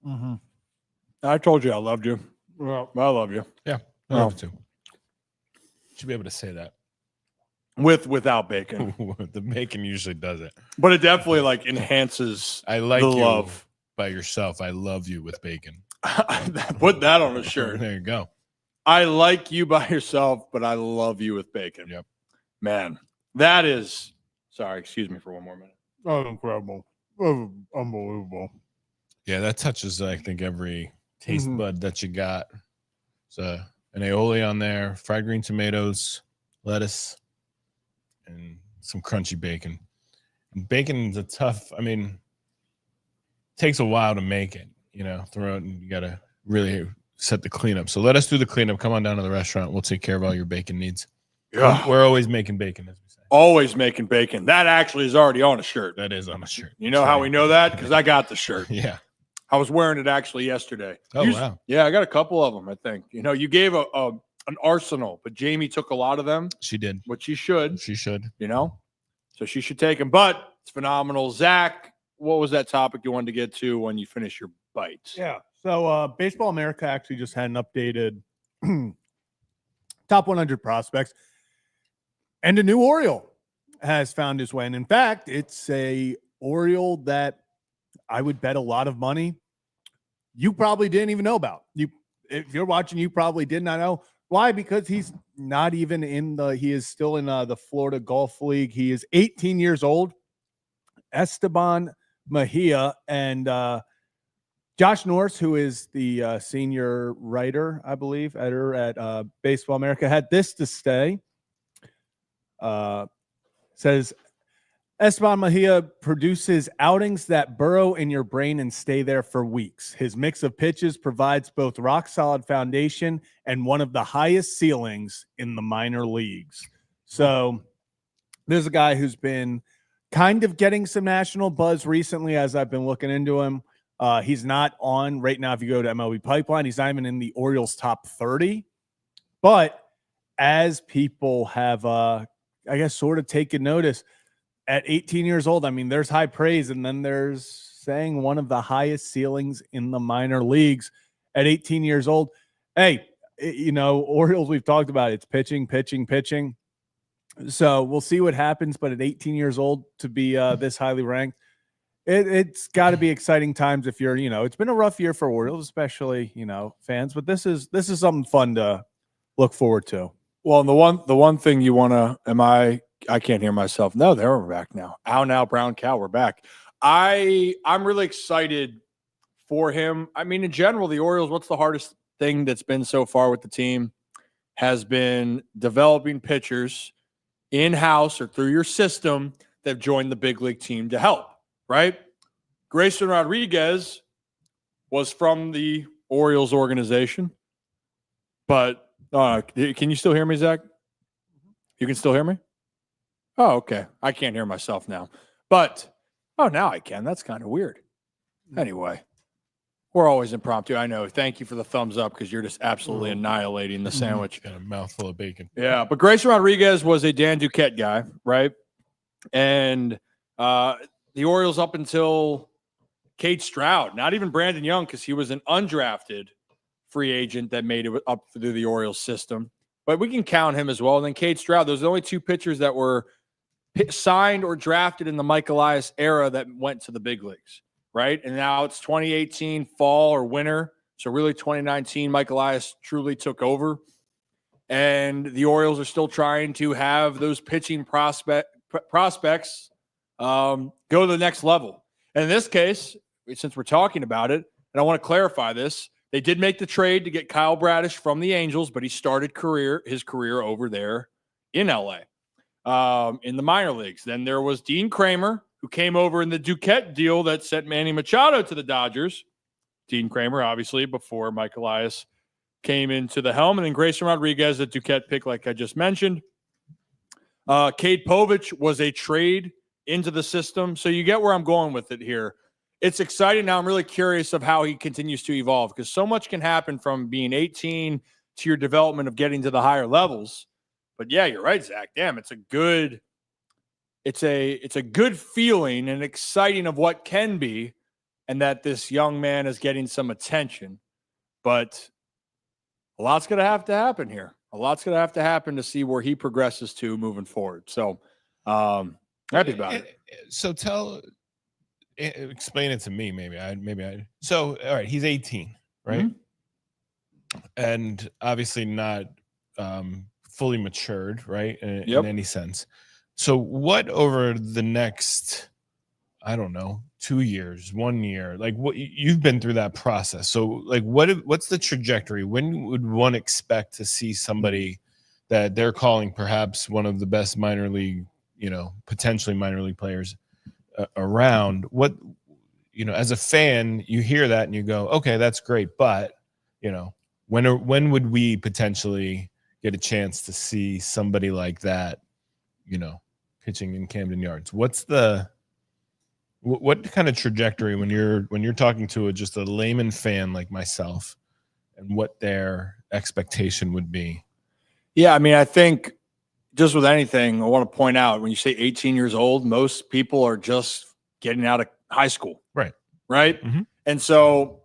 Mhm. I told you I loved you. Well, I love you. I love it too. Should be able to say that. Without bacon. The bacon usually does it. But it definitely enhances I like the you love. by yourself. I love you with bacon. Put that on a shirt. There you go. I like you by yourself, but I love you with bacon. Yep. Man, that is sorry, excuse me for one more minute. oh, incredible. Oh, unbelievable. Yeah, that touches, I think, every taste Mhm. bud that you got. So an aioli on there, fried green tomatoes, lettuce, and some crunchy bacon. And bacon's a tough, takes a while to make it, throw it, and you got to really set the cleanup. So let us do the cleanup. Come on down to the restaurant. We'll take care of all your bacon needs. Yeah. We're always making bacon, as we say. Always making bacon. That actually is already on a shirt. That is on a shirt. You know how we know that? Because I got the shirt. Yeah. I was wearing it actually yesterday. Oh, wow. Yeah, I got a couple of them, I think. You gave an arsenal, but Jamie took a lot of them, She did. which she should, She should. So she should take them. But it's phenomenal. Zach, what was that topic you wanted to get to when you finish your bites? Yeah. So Baseball America actually just had an updated top 100 prospects, and a new Oriole has found his way. And in fact, it's a Oriole that I would bet a lot of money you probably didn't even know about. If you're watching, you probably did not know. Why? Because he's not even he is still in the Florida Golf League. He is 18 years old. Esteban Mejia and Josh Norris, who is the senior writer, I believe, editor at Baseball America, had this to say. Says, Esteban Mejia produces outings that burrow in your brain and stay there for weeks. His mix of pitches provides both rock-solid foundation and one of the highest ceilings in the minor leagues. So there's a guy who's been kind of getting some national buzz recently as I've been looking into him. He's not on right now. If you go to MLB Pipeline, he's not even in the Orioles top 30. But as people have, I guess, sort of taken notice, at 18 years old, I mean, there's high praise, and then there's saying one of the highest ceilings in the minor leagues at 18 years old. Hey, Orioles, we've talked about it. It's pitching. So we'll see what happens. But at 18 years old to be this highly ranked, it's got to be exciting times if you're, it's been a rough year for Orioles, especially, fans. But this is something fun to look forward to. Well, and the one thing you want to, I can't hear myself. No, we're back now. Ow, now, brown cow, we're back. I'm really excited for him. I mean, in general, the Orioles, what's the hardest thing that's been so far with the team has been developing pitchers in-house or through your system that have joined the big league team to help, right? Grayson Rodriguez was from the Orioles organization, but can you still hear me, Zach? You can still hear me? Oh, okay. I can't hear myself now. But, now I can. That's kind of weird. Anyway, we're always impromptu. I know. Thank you for the thumbs up because you're just absolutely annihilating the sandwich. Got a mouthful of bacon. Yeah, but Grayson Rodriguez was a Dan Duquette guy, right? And the Orioles up until Cade Stroud, not even Brandon Young because he was an undrafted free agent that made it up through the Orioles system. But we can count him as well. And then Cade Stroud, those are the only two pitchers that were signed or drafted in the Mike Elias era that went to the big leagues, right? And now it's 2018 fall or winter. So really 2019, Mike Elias truly took over. And the Orioles are still trying to have those pitching prospects go to the next level. And in this case, since we're talking about it, and I want to clarify this, they did make the trade to get Kyle Bradish from the Angels, but he started his career over there in LA, in the minor leagues. Then there was Dean Kramer, who came over in the Duquette deal that sent Manny Machado to the Dodgers. Dean Kramer, obviously, before Mike Elias came into the helm. And then Grayson Rodriguez, the Duquette pick, like I just mentioned. Cade Povich was a trade into the system. So you get where I'm going with it here. It's exciting. Now I'm really curious of how he continues to evolve because so much can happen from being 18 to your development of getting to the higher levels. But yeah, you're right, Zach. Damn, it's a good feeling and exciting of what can be, and that this young man is getting some attention. But a lot's going to have to happen here. A lot's going to have to happen to see where he progresses to moving forward. So happy about it. So explain it to me. So, all right, he's 18, right? Mm-hmm. And obviously not fully matured, right? In any sense. So what over the next, I don't know, 2 years, 1 year, like what you've been through that process. So like what's the trajectory? When would one expect to see somebody that they're calling perhaps one of the best minor league, potentially minor league players around? What, as a fan, you hear that and you go, okay, that's great. But, when would we potentially get a chance to see somebody like that, pitching in Camden Yards? What kind of trajectory when you're talking to just a layman fan like myself, and what their expectation would be? Yeah, I mean, I think just with anything, I want to point out when you say 18 years old, most people are just getting out of high school. Right. Mm-hmm. And so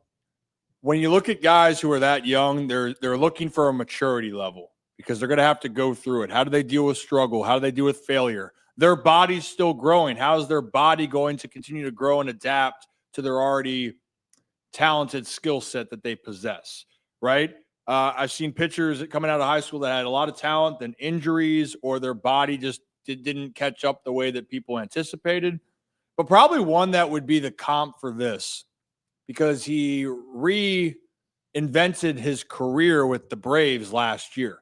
when you look at guys who are that young, they're looking for a maturity level because they're going to have to go through it. How do they deal with struggle? How do they deal with failure? Their body's still growing. How is their body going to continue to grow and adapt to their already talented skill set that they possess, right? I've seen pitchers coming out of high school that had a lot of talent, then injuries or their body just didn't catch up the way that people anticipated. But probably one that would be the comp for this because he reinvented his career with the Braves last year.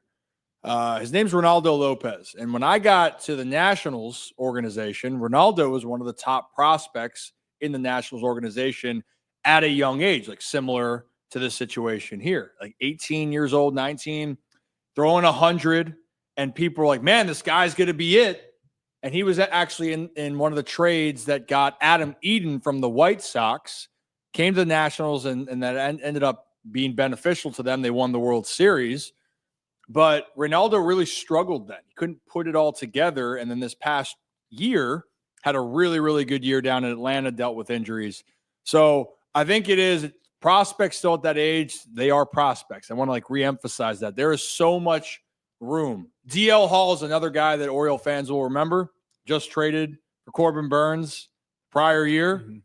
His name's Ronaldo Lopez. And when I got to the Nationals organization, Ronaldo was one of the top prospects in the Nationals organization at a young age, like similar to this situation here, like 18 years old, 19, throwing 100. And people were like, man, this guy's going to be it. And he was actually in one of the trades that got Adam Eden from the White Sox, came to the Nationals, and that ended up being beneficial to them. They won the World Series. But Ronaldo really struggled then. He couldn't put it all together. And then this past year had a really, really good year down in Atlanta, dealt with injuries. So I think it is prospects still at that age. They are prospects. I want to reemphasize that. There is so much room. DL Hall is another guy that Oriole fans will remember. Just traded for Corbin Burns prior year. Mm-hmm.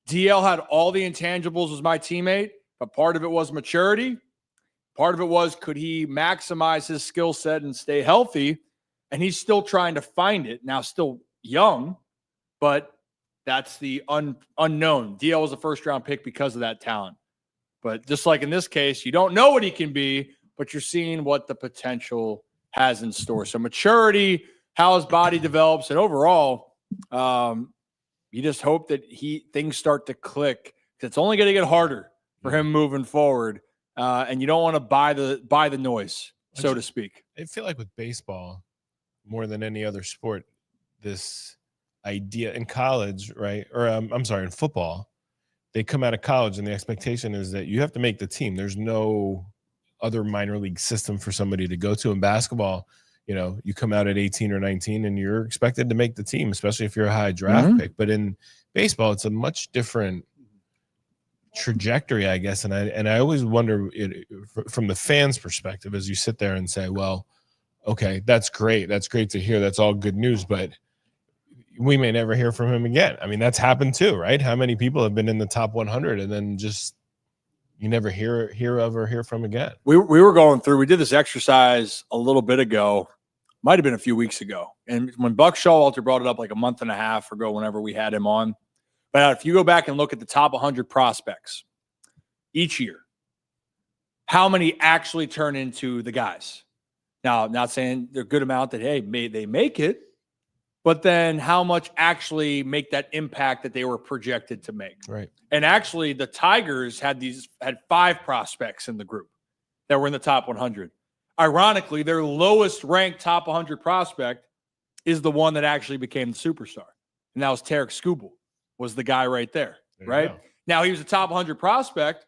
DL had all the intangibles, was my teammate, but part of it was maturity. Part of it was, could he maximize his skill set and stay healthy? And he's still trying to find it. Now, still young, but that's the unknown. DL was a first-round pick because of that talent. But just like in this case, you don't know what he can be, but you're seeing what the potential has in store. So maturity, how his body develops, and overall, you just hope that things start to click. It's only going to get harder for him moving forward. And you don't want to buy the noise, so to speak. I feel like with baseball, more than any other sport, this idea in college, right? Or I'm sorry, in football, they come out of college and the expectation is that you have to make the team. There's no other minor league system for somebody to go to. In basketball, you come out at 18 or 19 and you're expected to make the team, especially if you're a high draft pick. But in baseball, it's a much different trajectory, I guess. And I always wonder from the fans' perspective, as you sit there and say, well, okay, that's great. That's great to hear. That's all good news, but we may never hear from him again. I mean, that's happened too, right? How many people have been in the top 100 and then just you never hear of or hear from again? We were going through, we did this exercise a little bit ago, might have been a few weeks ago. And when Buck Showalter brought it up like a month and a half ago, whenever we had him on, but if you go back and look at the top 100 prospects each year, how many actually turn into the guys? Now, I'm not saying they're a good amount that, hey, they make it, but then how much actually make that impact that they were projected to make? Right. And actually, the Tigers had 5 prospects in the group that were in the top 100. Ironically, their lowest ranked top 100 prospect is the one that actually became the superstar. And that was Tarek Skubal, was the guy right there right? Now, he was a top 100 prospect,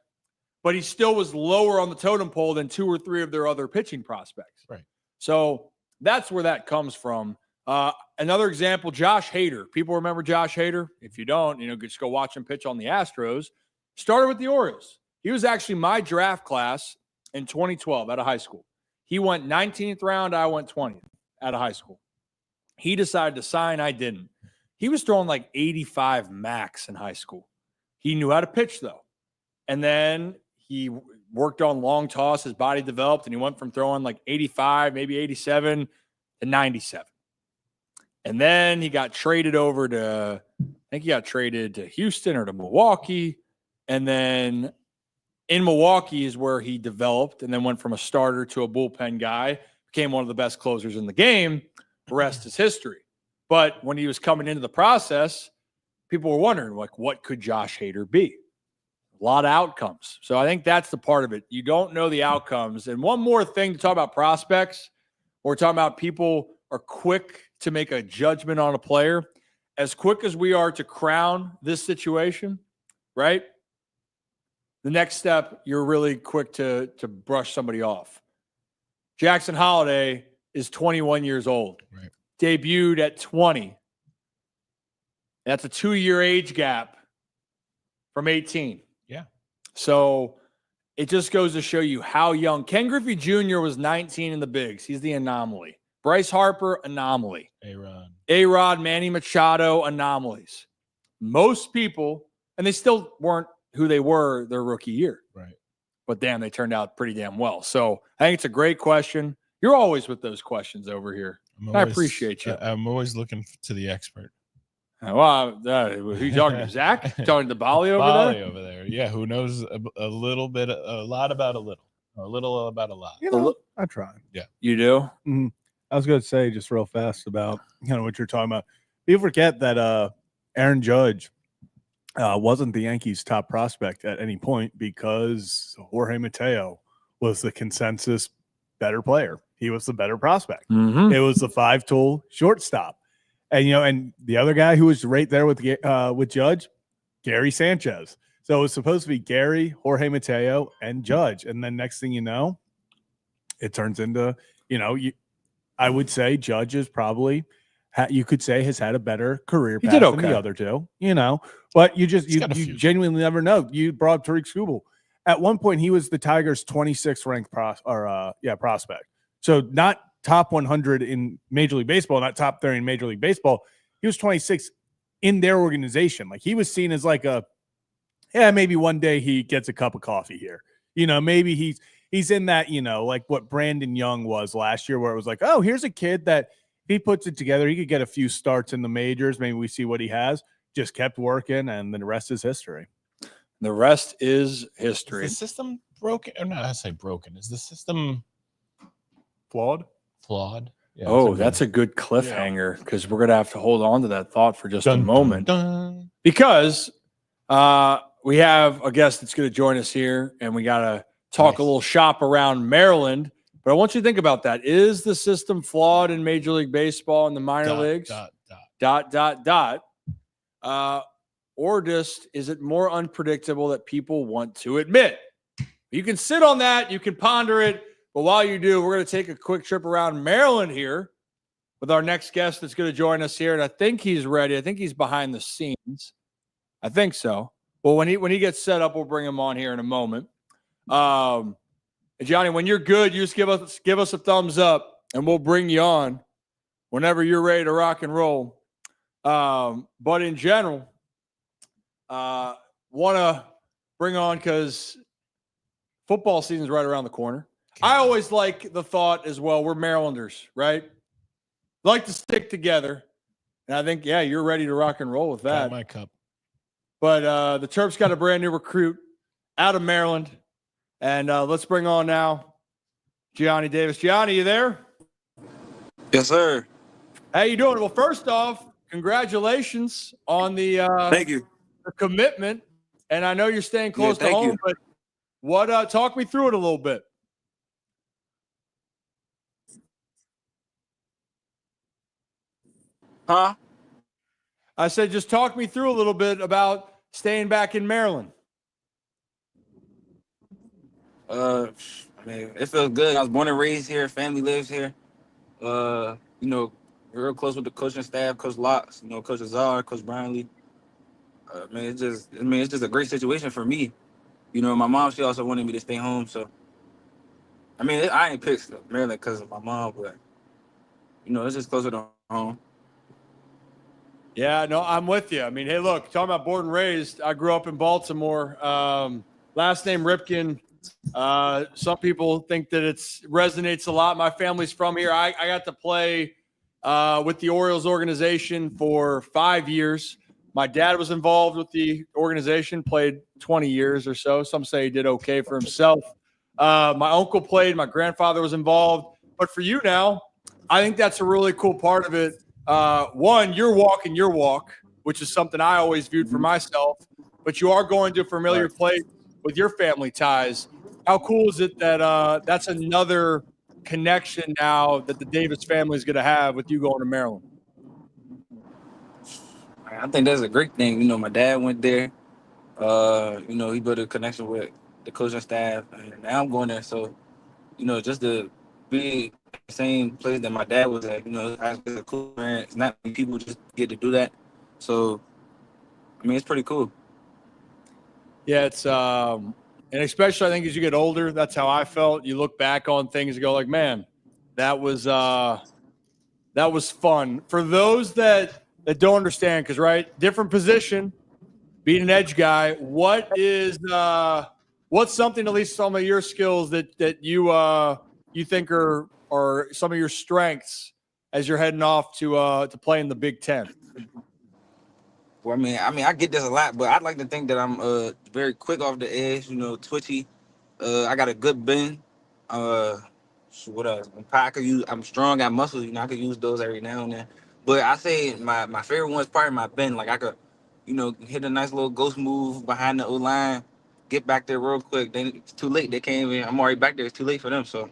but he still was lower on the totem pole than 2 or 3 of their other pitching prospects. Right. So that's where that comes from. Another example, Josh Hader. People remember Josh Hader? If you don't, just go watch him pitch on the Astros. Started with the Orioles. He was actually my draft class in 2012 out of high school. He went 19th round. I went 20th out of high school. He decided to sign. I didn't. He was throwing like 85 max in high school. He knew how to pitch, though. And then he worked on long toss. His body developed, and he went from throwing like 85, maybe 87 to 97. And then he got traded over to, I think he got traded to Houston or to Milwaukee. And then in Milwaukee is where he developed and then went from a starter to a bullpen guy, became one of the best closers in the game. The rest is history. But when he was coming into the process, people were wondering, like, what could Josh Hader be? A lot of outcomes. So I think that's the part of it. You don't know the outcomes. And one more thing to talk about prospects, we're talking about people are quick to make a judgment on a player. As quick as we are to crown this situation, right? The next step, you're really quick to brush somebody off. Jackson Holliday is 21 years old. Right. Debuted at 20. That's a 2-year age gap from 18. Yeah. So it just goes to show you how young. Ken Griffey Jr. was 19 in the bigs. He's the anomaly. Bryce Harper, anomaly. A-Rod, Manny Machado, anomalies. Most people, and they still weren't who they were their rookie year. Right. But damn, they turned out pretty damn well. So I think it's a great question. You're always with those questions over here. I appreciate you. I'm always looking to the expert. Well, who you talking to? Zach? Talking to Bali over there? Over there. Yeah, who knows a lot about a little. A little about a lot. I try. You do? I was going to say just real fast about what you're talking about. People forget that Aaron Judge wasn't the Yankees' top prospect at any point because Jorge Mateo was the consensus better player. He was the better prospect. Mm-hmm. It was the 5-tool shortstop, and and the other guy who was right there with Judge, Gary Sanchez. So it was supposed to be Gary, Jorge Mateo, and Judge, and then next thing you know, it turns into I would say Judge is probably, you could say, has had a better career path than the other two, but you genuinely never know. You brought up Tariq Skubal. At one point, he was the Tigers' 26th ranked prospect. So not top 100 in Major League Baseball, not top 30 in Major League Baseball. He was 26th in their organization. Like, he was seen as like maybe one day he gets a cup of coffee here. Maybe he's in that, like what Brandon Young was last year, where it was like, oh, here's a kid that if he puts it together, he could get a few starts in the majors. Maybe we see what he has. Just kept working, and the rest is history. The rest is history. Is the system broken? Or not, I say broken. Is the system Flawed? Yeah, that's a good cliffhanger, because we're going to have to hold on to that thought for just a moment. Dun. Because we have a guest that's going to join us here, and we got to talk a little shop around Maryland. But I want you to think about that. Is the system flawed in Major League Baseball and the minor leagues? Or just is it more unpredictable that people want to admit? You can sit on that. You can ponder it. But while you do, we're going to take a quick trip around Maryland here with our next guest that's going to join us here. And I think he's ready. I think he's behind the scenes. I think so. Well, when he gets set up, we'll bring him on here in a moment. Gianni, when you're good, you just give us a thumbs up, and we'll bring you on whenever you're ready to rock and roll. But in general, want to bring on, because football season is right around the corner. I always like the thought as well. We're Marylanders, right? Like to stick together. And I think, you're ready to rock and roll with that. Got my cup. But the Terps got a brand new recruit out of Maryland. And let's bring on now Jianni Davis. Gianni, you there? Yes, sir. How you doing? Well, first off, congratulations on the thank you. The commitment. And I know you're staying close to home, but what talk me through it a little bit. Huh? I said, just talk me through a little bit about staying back in Maryland. I mean, it feels good. I was born and raised here. Family lives here. Real close with the coaching staff, Coach Locks, Coach Azar, Coach Brownlee. It's just a great situation for me. My mom, she also wanted me to stay home. So, I ain't picked Maryland because of my mom, but, it's just closer to home. Yeah, no, I'm with you. I mean, hey, look, talking about born and raised, I grew up in Baltimore. Last name Ripken. Some people think that it resonates a lot. My family's from here. I got to play with the Orioles organization for 5 years. My dad was involved with the organization, played 20 years or so. Some say he did okay for himself. My uncle played. My grandfather was involved. But for you now, I think that's a really cool part of it. One, you're walking your walk, which is something I always viewed for myself. But you are going to a familiar place with your family ties. How cool is it that that's another connection now that the Davis family is going to have with you going to Maryland? I think that's a great thing. My dad went there. He built a connection with the coaching staff, and now I'm going there. So, just to be the same place that my dad was at, it's a cool man. It's not many people just get to do that. So, it's pretty cool. Yeah, it's and especially I think as you get older, that's how I felt. You look back on things and go like, man, that was fun. For those that don't understand, because different position, being an edge guy, what's something, at least some of your skills that you think are some of your strengths as you're heading off to play in the Big Ten? Well, I get this a lot, but I'd like to think that I'm very quick off the edge, twitchy. I got a good bend. what else? I could use. I'm strong, got muscles. I could use those every now and then. But I say my favorite one is probably my bend. Like I could, hit a nice little ghost move behind the O line, get back there real quick. Then it's too late. They can't even. I'm already back there. It's too late for them. So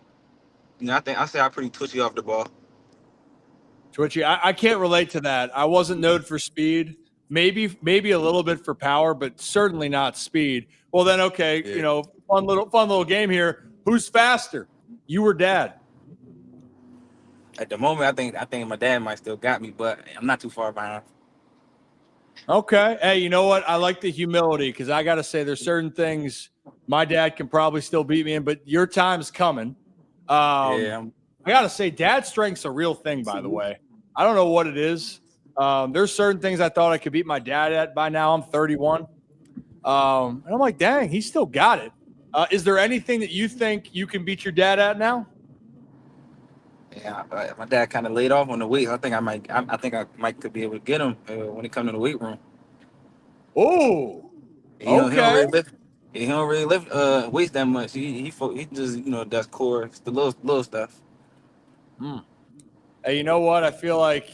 I say I'm pretty twitchy off the ball. Twitchy, I can't relate to that. I wasn't known for speed. Maybe a little bit for power, but certainly not speed. Well, then okay, Yeah. fun little game here. Who's faster? You or Dad? At the moment, I think my dad might still got me, but I'm not too far behind. Okay. Hey, you know what? I like the humility because I got to say there's certain things my dad can probably still beat me in, but your time's coming. Yeah. I got to say, Dad's strength's a real thing, by the way. I don't know what it is. There's certain things I thought I could beat my dad at by now. I'm 31. And I'm like, dang, he still got it. Is there anything that you think you can beat your dad at now? Yeah, my dad kind of laid off on the weight. I think I might could be able to get him when he come to the weight room. Oh, He don't okay. really lift. He don't really lift weights that much. He just does core, the little stuff. Hey, you know what? I feel like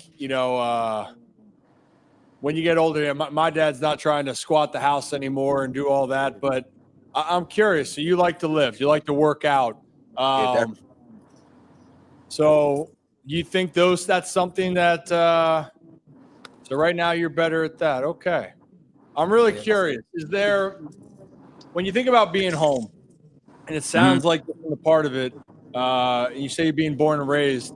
when you get older, my dad's not trying to squat the house anymore and do all that. But I'm curious. So you like to lift? You like to work out? Yeah, definitely. So you think that's something that so right now you're better at that. Okay. I'm really curious. Is there, when you think about being home, and it sounds like a part of it, and you say you're being born and raised,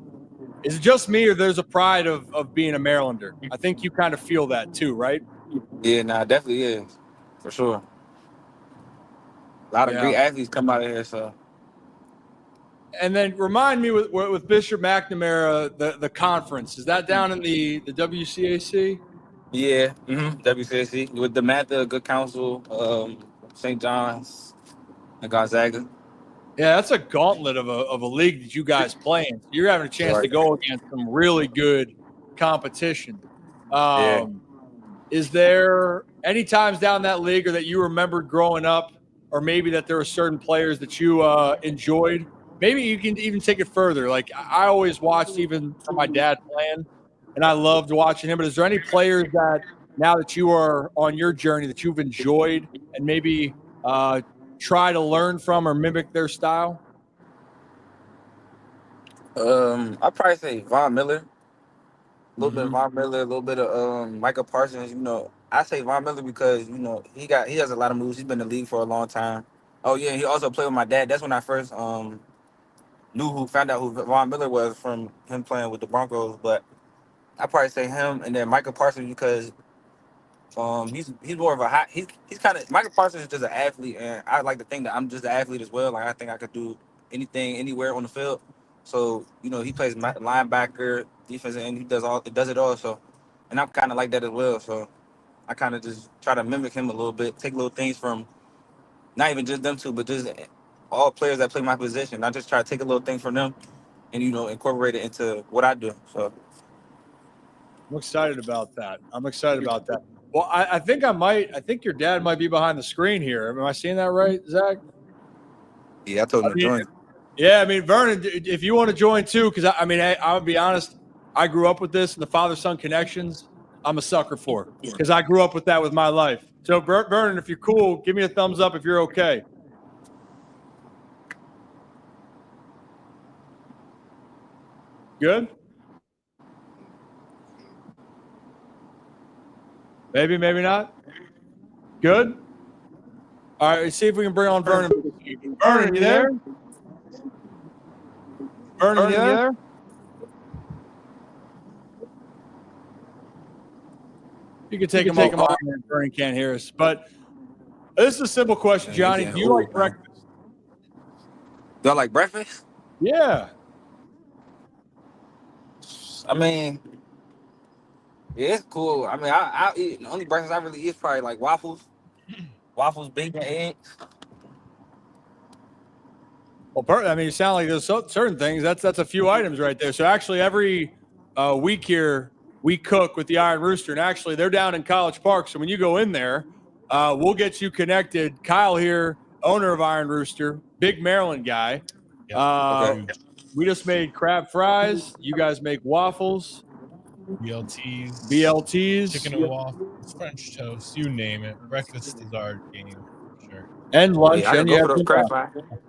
is it just me or there's a pride of being a Marylander? I think you kind of feel that too, right? Yeah, nah, definitely is, for sure. A lot of great athletes come out of here, so. And then remind me with Bishop McNamara, the conference, is that down in the WCAC? Yeah, WCAC with the Matha, Good Counsel, St. John's, and Gonzaga. Yeah, that's a gauntlet of a league that you guys play in. So you're having a chance to go against some really good competition. Is there any times down that league or that you remembered growing up, or maybe that there were certain players that you enjoyed? Maybe you can even take it further. Like I always watched even from my dad playing, and I loved watching him. But is there any players that now that you are on your journey that you've enjoyed and maybe try to learn from or mimic their style? I'd probably say Von Miller. A little bit of Von Miller, a little bit of Michael Parsons. I say Von Miller because he has a lot of moves. He's been in the league for a long time. Oh yeah, he also played with my dad. That's when I first found out who Von Miller was from him playing with the Broncos. But I probably say him and then Michael Parsons because he's more of a he's kind of Michael Parsons is just an athlete, and I like to think that I'm just an athlete as well. Like I think I could do anything anywhere on the field. So he plays linebacker, defense, and he does it all. So, and I'm kind of like that as well. So I kind of just try to mimic him a little bit, take little things from not even just them two, but just all players that play my position. I just try to take a little thing from them and incorporate it into what I do. So I'm excited about that. Well, I think I think your dad might be behind the screen here. Am I seeing that right, Zach? yeah, I told him to join. Yeah, I mean, Vernon, if you want to join too, because hey, I'll be honest, I grew up with this and the father-son connections. I'm a sucker for because I grew up with that with my life. So, Vernon, if you're cool, give me a thumbs up if you're okay. Good. Maybe not. Good. All right, let's see if we can bring on Vernon. Vernon, you there? Vernon, you there? You can take him off. Vernon can't hear us. But this is a simple question, Gianni. Do you like breakfast? Do I like breakfast? Yeah. I mean, yeah, it's cool. I mean, I'll eat. The only breakfast I really eat is probably like waffles, bacon, eggs. Well, I mean, you sound like there's certain things. That's a few items right there. So actually, every week here we cook with the Iron Rooster, and actually they're down in College Park. So when you go in there, we'll get you connected. Kyle here, owner of Iron Rooster, big Maryland guy. we just made crab fries. You guys make waffles, BLTs, chicken and Yep. waffles, French toast, you name it. Breakfast is our game, for sure. and lunch. Yeah, I can and go you for have those dinner. crab fries.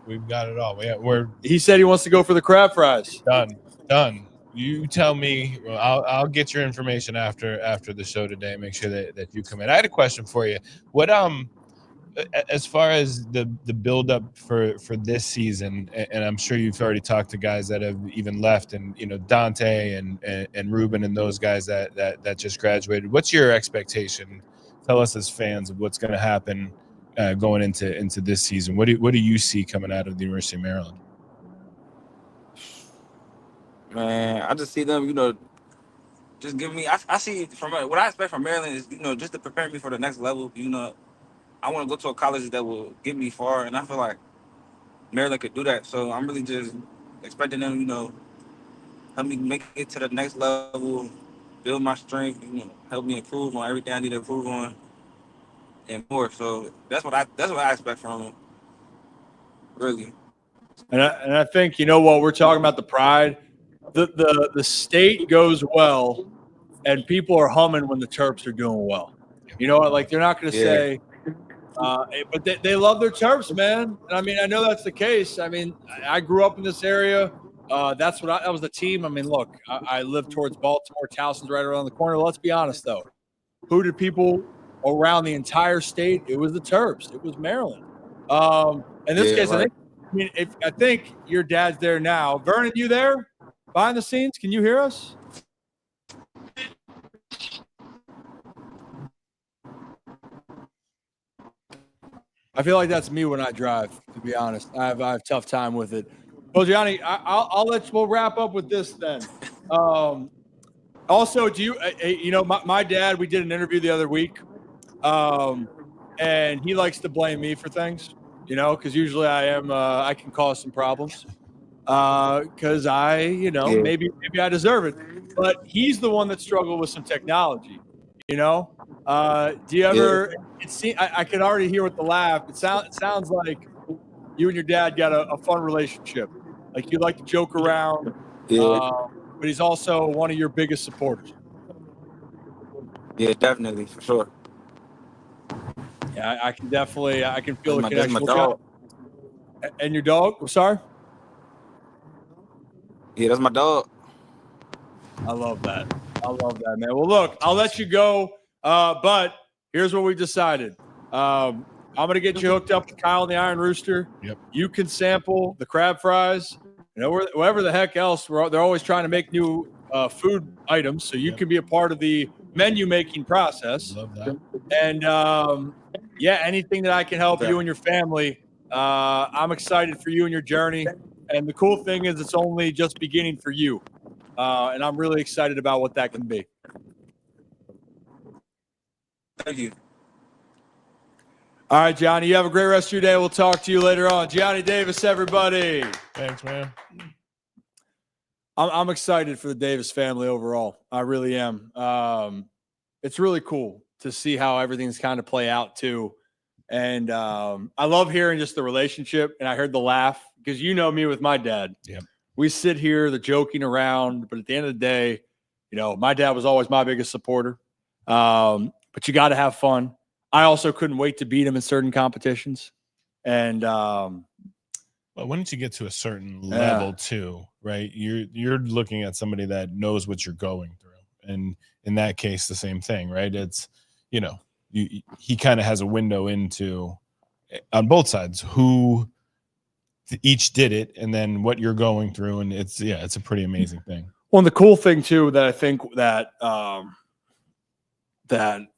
We've got it all. We're He said he wants to go for the crab fries. done. You tell me. Well, I'll get your information after the show today. Make sure that you come in. I had a question for you. What as far as the build up for this season, and I'm sure you've already talked to guys that have even left, and Dante and Ruben and those guys that just graduated. What's your expectation? Tell us as fans of what's going to happen going into this season. What do you see coming out of the University of Maryland? Man, I just see them, just give me. I see from what I expect from Maryland is, just to prepare me for the next level. I want to go to a college that will get me far, and I feel like Maryland could do that. So I'm really just expecting them, help me make it to the next level, build my strength, help me improve on everything I need to improve on, and more. So that's what I expect from them, really. And I think what we're talking about, the pride. The state goes well, and people are humming when the Terps are doing well. Like they're not going to say, but they love their Terps, man. And I mean, I know that's the case. I mean, I grew up in this area. That was the team. I mean, look, I live towards Baltimore. Towson's right around the corner. Let's be honest, though. Who did people around the entire state? It was the Terps. It was Maryland. In this case, right. I think your dad's there now. Vernon, you there? Behind the scenes, can you hear us? I feel like that's me when I drive, to be honest. I have a tough time with it. Well, Gianni, we'll wrap up with this then. Also, do you, my dad, we did an interview the other week, and he likes to blame me for things, because usually I can cause some problems. Because maybe I deserve it, but he's the one that struggled with some technology. Do you ever? I can already hear with the laugh. It sounds like you and your dad got a fun relationship. Like you like to joke around, but he's also one of your biggest supporters. Yeah, definitely, for sure. Yeah, I can feel the That's connection. my dog. And your dog? I'm sorry. Yeah, that's my dog. I love that, man. Well, look, I'll let you go, but here's what we decided. I'm going to get you hooked up with Kyle and the Iron Rooster. Yep. You can sample the crab fries. Whatever the heck else. They're always trying to make new food items, so you can be a part of the menu making process. Love that. And, anything that I can help you and your family, I'm excited for you and your journey. And the cool thing is it's only just beginning for you. And I'm really excited about what that can be. Thank you. All right, Gianni, you have a great rest of your day. We'll talk to you later on. Jianni Davis, everybody. Thanks, man. I'm excited for the Davis family overall. I really am. It's really cool to see how everything's kind of play out too. And I love hearing just the relationship. And I heard the laugh because me with my dad. Yeah. We sit here, the joking around, but at the end of the day, my dad was always my biggest supporter. But you got to have fun. I also couldn't wait to beat him in certain competitions. And well, once you get to a certain level too, right? You're looking at somebody that knows what you're going through. And in that case, the same thing, right? It's, he kind of has a window into on both sides who each did it and then what you're going through. And it's a pretty amazing thing. Well, and the cool thing too, that I think that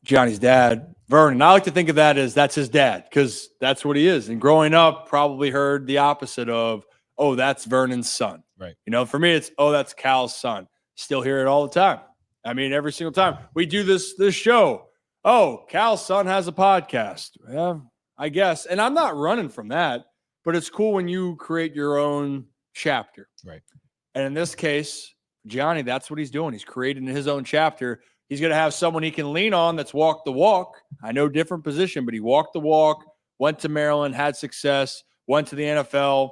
Gianni's dad, Vernon, I like to think of that as that's his dad because that's what he is. And growing up, probably heard the opposite of, oh, that's Vernon's son. Right. For me, it's, oh, that's Cal's son. Still hear it all the time. I mean, every single time we do this show. Oh, Cal's son has a podcast. Yeah, I guess. And I'm not running from that, but it's cool when you create your own chapter. Right. And in this case, Gianni, that's what he's doing. He's creating his own chapter. He's going to have someone he can lean on that's walked the walk. I know different position, but he walked the walk, went to Maryland, had success, went to the NFL.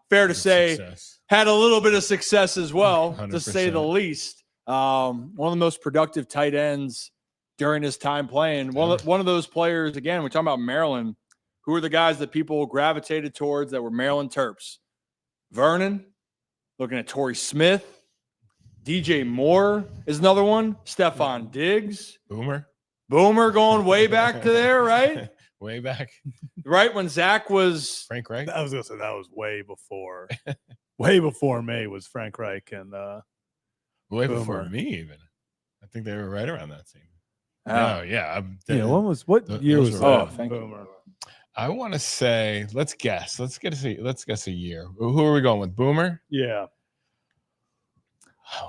fair to say, Success. had a little bit of success as well, to say the 100%. least. One of the most productive tight ends during his time playing. One of those players, again, we're talking about Maryland. Who are the guys that people gravitated towards that were Maryland Terps? Vernon, looking at Torrey Smith. DJ Moore is another one. Stephon Diggs. Boomer going way back to there, right? Way back. Right when Zach was Frank Reich. I was gonna say that was way before. Way before May was Frank Reich and way Boomer. before me even. I think they were right around that same. Oh. Oh yeah. what year those was are- that? thank you. Boomer. I want to say, let's guess. Let's guess a year. Who are we going with? Boomer? Yeah.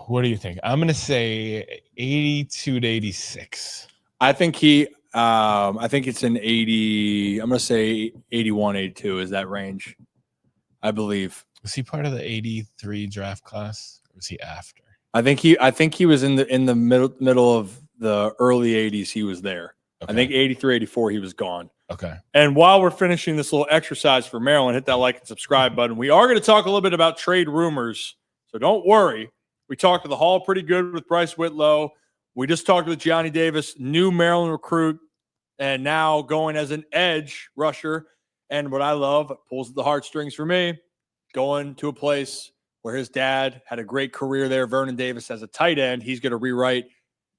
What do you think? I'm gonna say 82 to 86. I think it's an 80. I'm going to say 81, 82 is that range, I believe. Was he part of the 83 draft class? Or was he after? I think he was in the middle of the early 80s. He was there. Okay. I think 83, 84, he was gone. Okay. And while we're finishing this little exercise for Maryland, hit that like and subscribe button. We are going to talk a little bit about trade rumors, so don't worry. We talked to the Hall pretty good with Bryce Whitlow. We just talked with Jianni Davis, new Maryland recruit, and now going as an edge rusher. And what I love, pulls at the heartstrings for me, going to a place where his dad had a great career there. Vernon Davis as a tight end. He's going to rewrite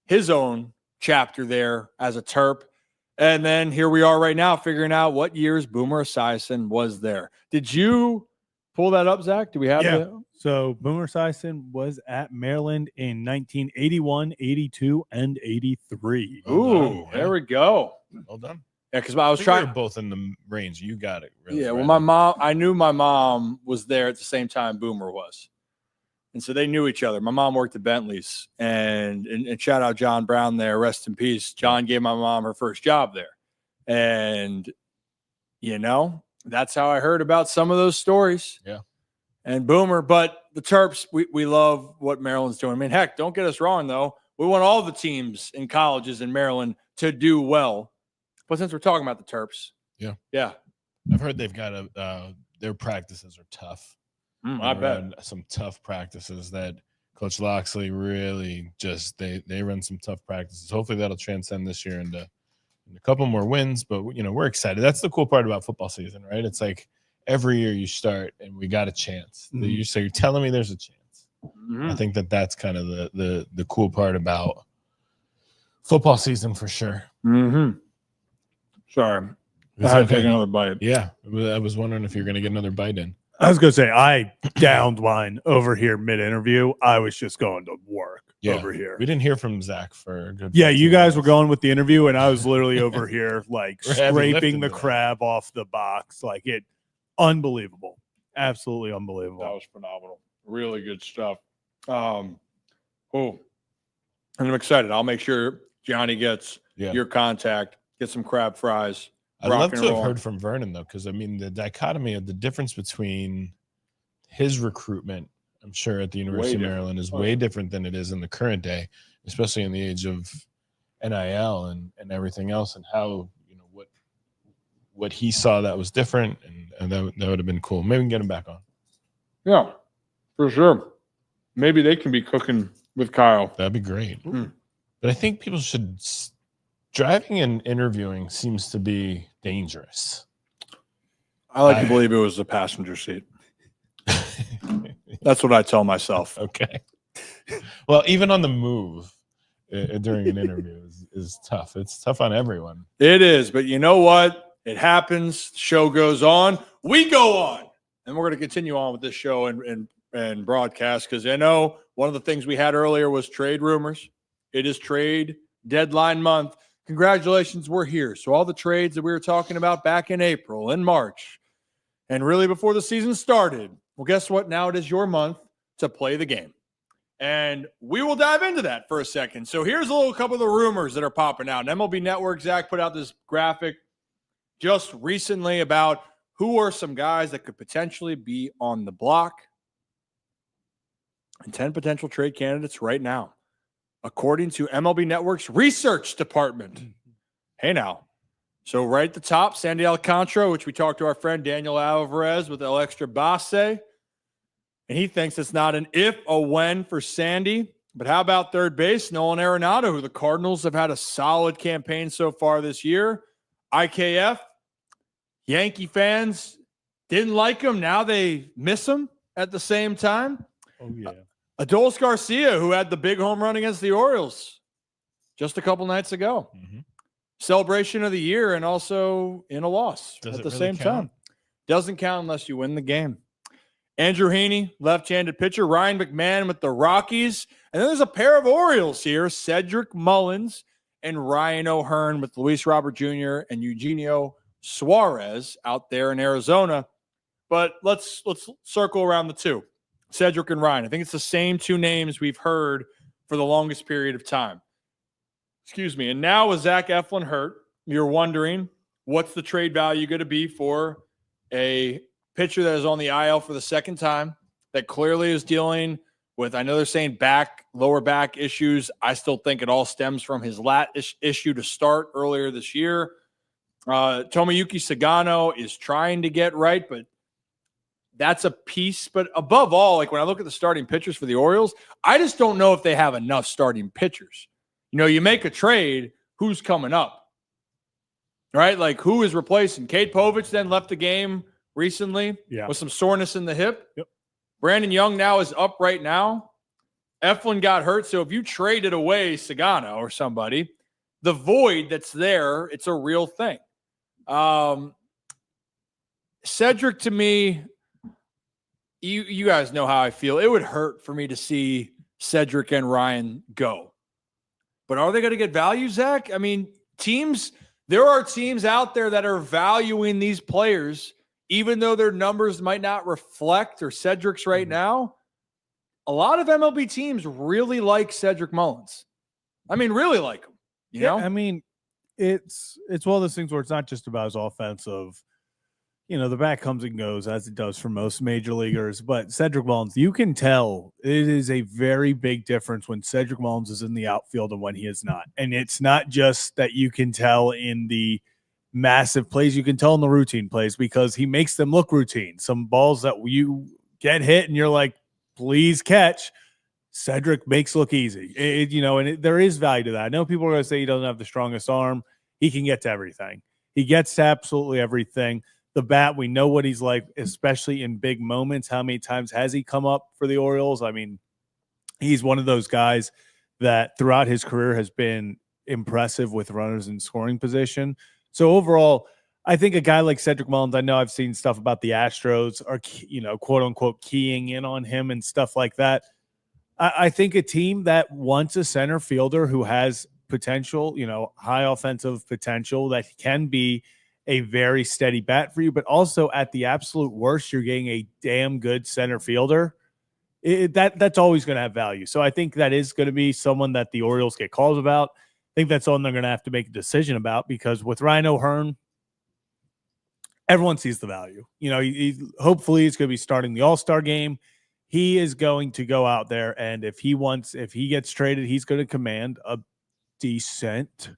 his own chapter there as a Terp. And then here we are right now figuring out what years Boomer Esiason was there. Did you pull that up, Zach? Do we have that? So Boomer Esiason was at Maryland in 1981, 82, and 83. Ooh, yeah. there we go. Well done. Yeah, because I was We trying. were both in the range. You got it. Really Yeah, right. well, I knew my mom was there at the same time Boomer was. And so they knew each other. My mom worked at Bentley's, and shout out John Brown there. Rest in peace. John gave my mom her first job there. And, that's how I heard about some of those stories. Yeah. And Boomer, but the Terps, we love what Maryland's doing. I mean, heck, don't get us wrong, though. We want all the teams in colleges in Maryland to do well. But since we're talking about the Terps. Yeah. I've heard they've got their practices are tough. I bet. Some tough practices that Coach Loxley really just they run some tough practices. Hopefully that'll transcend this year into a couple more wins. But we're excited. That's the cool part about football season, right? It's like every year you start and we got a chance. Mhm. So you're telling me there's a chance. Mm-hmm. I think that's kind of the cool part about football season for sure. Mm-hmm. Sorry. Is I had it to take okay? another bite. Yeah, I was wondering if you're going to get another bite in. I was going to say, I downed mine over here mid-interview. I was just going to work over here. We didn't hear from Zach for a good. Yeah, 15 you guys minutes. were going with the interview, and I was literally over here, like, We're heavy scraping lifting the today. crab off the box. Like, unbelievable. Absolutely unbelievable. That was phenomenal. Really good stuff. And I'm excited. I'll make sure Gianni gets your contact, get some crab fries. I'd rock love and to have roll. heard from Vernon though, because I mean the dichotomy of the difference between his recruitment, I'm sure at the University of different. Maryland is Oh, way yeah. different than it is in the current day, especially in the age of NIL and everything else, and how what he saw that was different, and that would have been cool. Maybe we can get him back on. Yeah, for sure. Maybe they can be cooking with Kyle. That'd be great. Mm. But I think people should. Driving and interviewing seems to be dangerous. I like to believe it was the passenger seat. That's what I tell myself. Okay. Well, even on the move during an interview is tough. It's tough on everyone. It is, but you know what? It happens. The show goes on. We go on. And we're going to continue on with this show and broadcast because I know one of the things we had earlier was trade rumors. It is trade deadline month. Congratulations, we're here. So all the trades that we were talking about back in April and March and really before the season started, well, guess what? Now it is your month to play the game. And we will dive into that for a second. So here's a couple of the rumors that are popping out. And MLB Network, Zach, put out this graphic just recently about who are some guys that could potentially be on the block and 10 potential trade candidates right now, according to MLB Network's research department. Hey now. So right at the top, Sandy Alcantara, which we talked to our friend Daniel Alvarez with El Extra Base. And he thinks it's not an if, a when for Sandy. But how about third base, Nolan Arenado, who the Cardinals have had a solid campaign so far this year. IKF, Yankee fans didn't like him. Now they miss him at the same time. Oh, yeah. Adolis Garcia, who had the big home run against the Orioles just a couple nights ago. Mm-hmm. Celebration of the year and also in a loss at the same time. Doesn't count unless you win the game. Andrew Heaney, left-handed pitcher. Ryan McMahon with the Rockies. And then there's a pair of Orioles here, Cedric Mullins and Ryan O'Hearn with Luis Robert Jr. and Eugenio Suarez out there in Arizona. But let's circle around the two, Cedric and Ryan. I think it's the same two names we've heard for the longest period of time. Excuse me. And now with Zach Eflin hurt, you're wondering what's the trade value going to be for a pitcher that is on the IL for the second time that clearly is dealing with, I know they're saying lower back issues. I still think it all stems from his lat issue to start earlier this year. Tomoyuki Sagano is trying to get right, but that's a piece. But above all, like when I look at the starting pitchers for the Orioles, I just don't know if they have enough starting pitchers. You know, you make a trade, who's coming up? Right? Like who is replacing? Cade Povich then left the game recently with some soreness in the hip. Yep. Brandon Young now is up right now. Eflin got hurt. So if you traded away Sagano or somebody, the void that's there, it's a real thing. Cedric, to me, you guys know how I feel. It would hurt for me to see Cedric and Ryan go. But are they going to get value, Zach? I mean, there are teams out there that are valuing these players, even though their numbers might not reflect or Cedric's right now. A lot of MLB teams really like Cedric Mullins. I mean, really like him. You know? I mean, it's one of those things where it's not just about his offensive. You know, the bat comes and goes as it does for most major leaguers. But Cedric Mullins, you can tell it is a very big difference when Cedric Mullins is in the outfield and when he is not. And it's not just that you can tell in the massive plays. You can tell in the routine plays because he makes them look routine. Some balls that you get hit and you're like, please catch. Cedric makes look easy. There is value to that. I know people are going to say he doesn't have the strongest arm. He can get to everything. He gets to absolutely everything. The bat, we know what he's like, especially in big moments. How many times has he come up for the Orioles? I mean, he's one of those guys that throughout his career has been impressive with runners in scoring position. So overall, I think a guy like Cedric Mullins, I know I've seen stuff about the Astros are, quote unquote, keying in on him and stuff like that. I think a team that wants a center fielder who has potential, high offensive potential that can be a very steady bat for you, but also at the absolute worst, you're getting a damn good center fielder. That's always going to have value. So I think that is going to be someone that the Orioles get calls about. I think that's someone they're going to have to make a decision about because with Ryan O'Hearn, everyone sees the value. Hopefully he's going to be starting the All-Star game. He is going to go out there, and if he gets traded, he's going to command a decent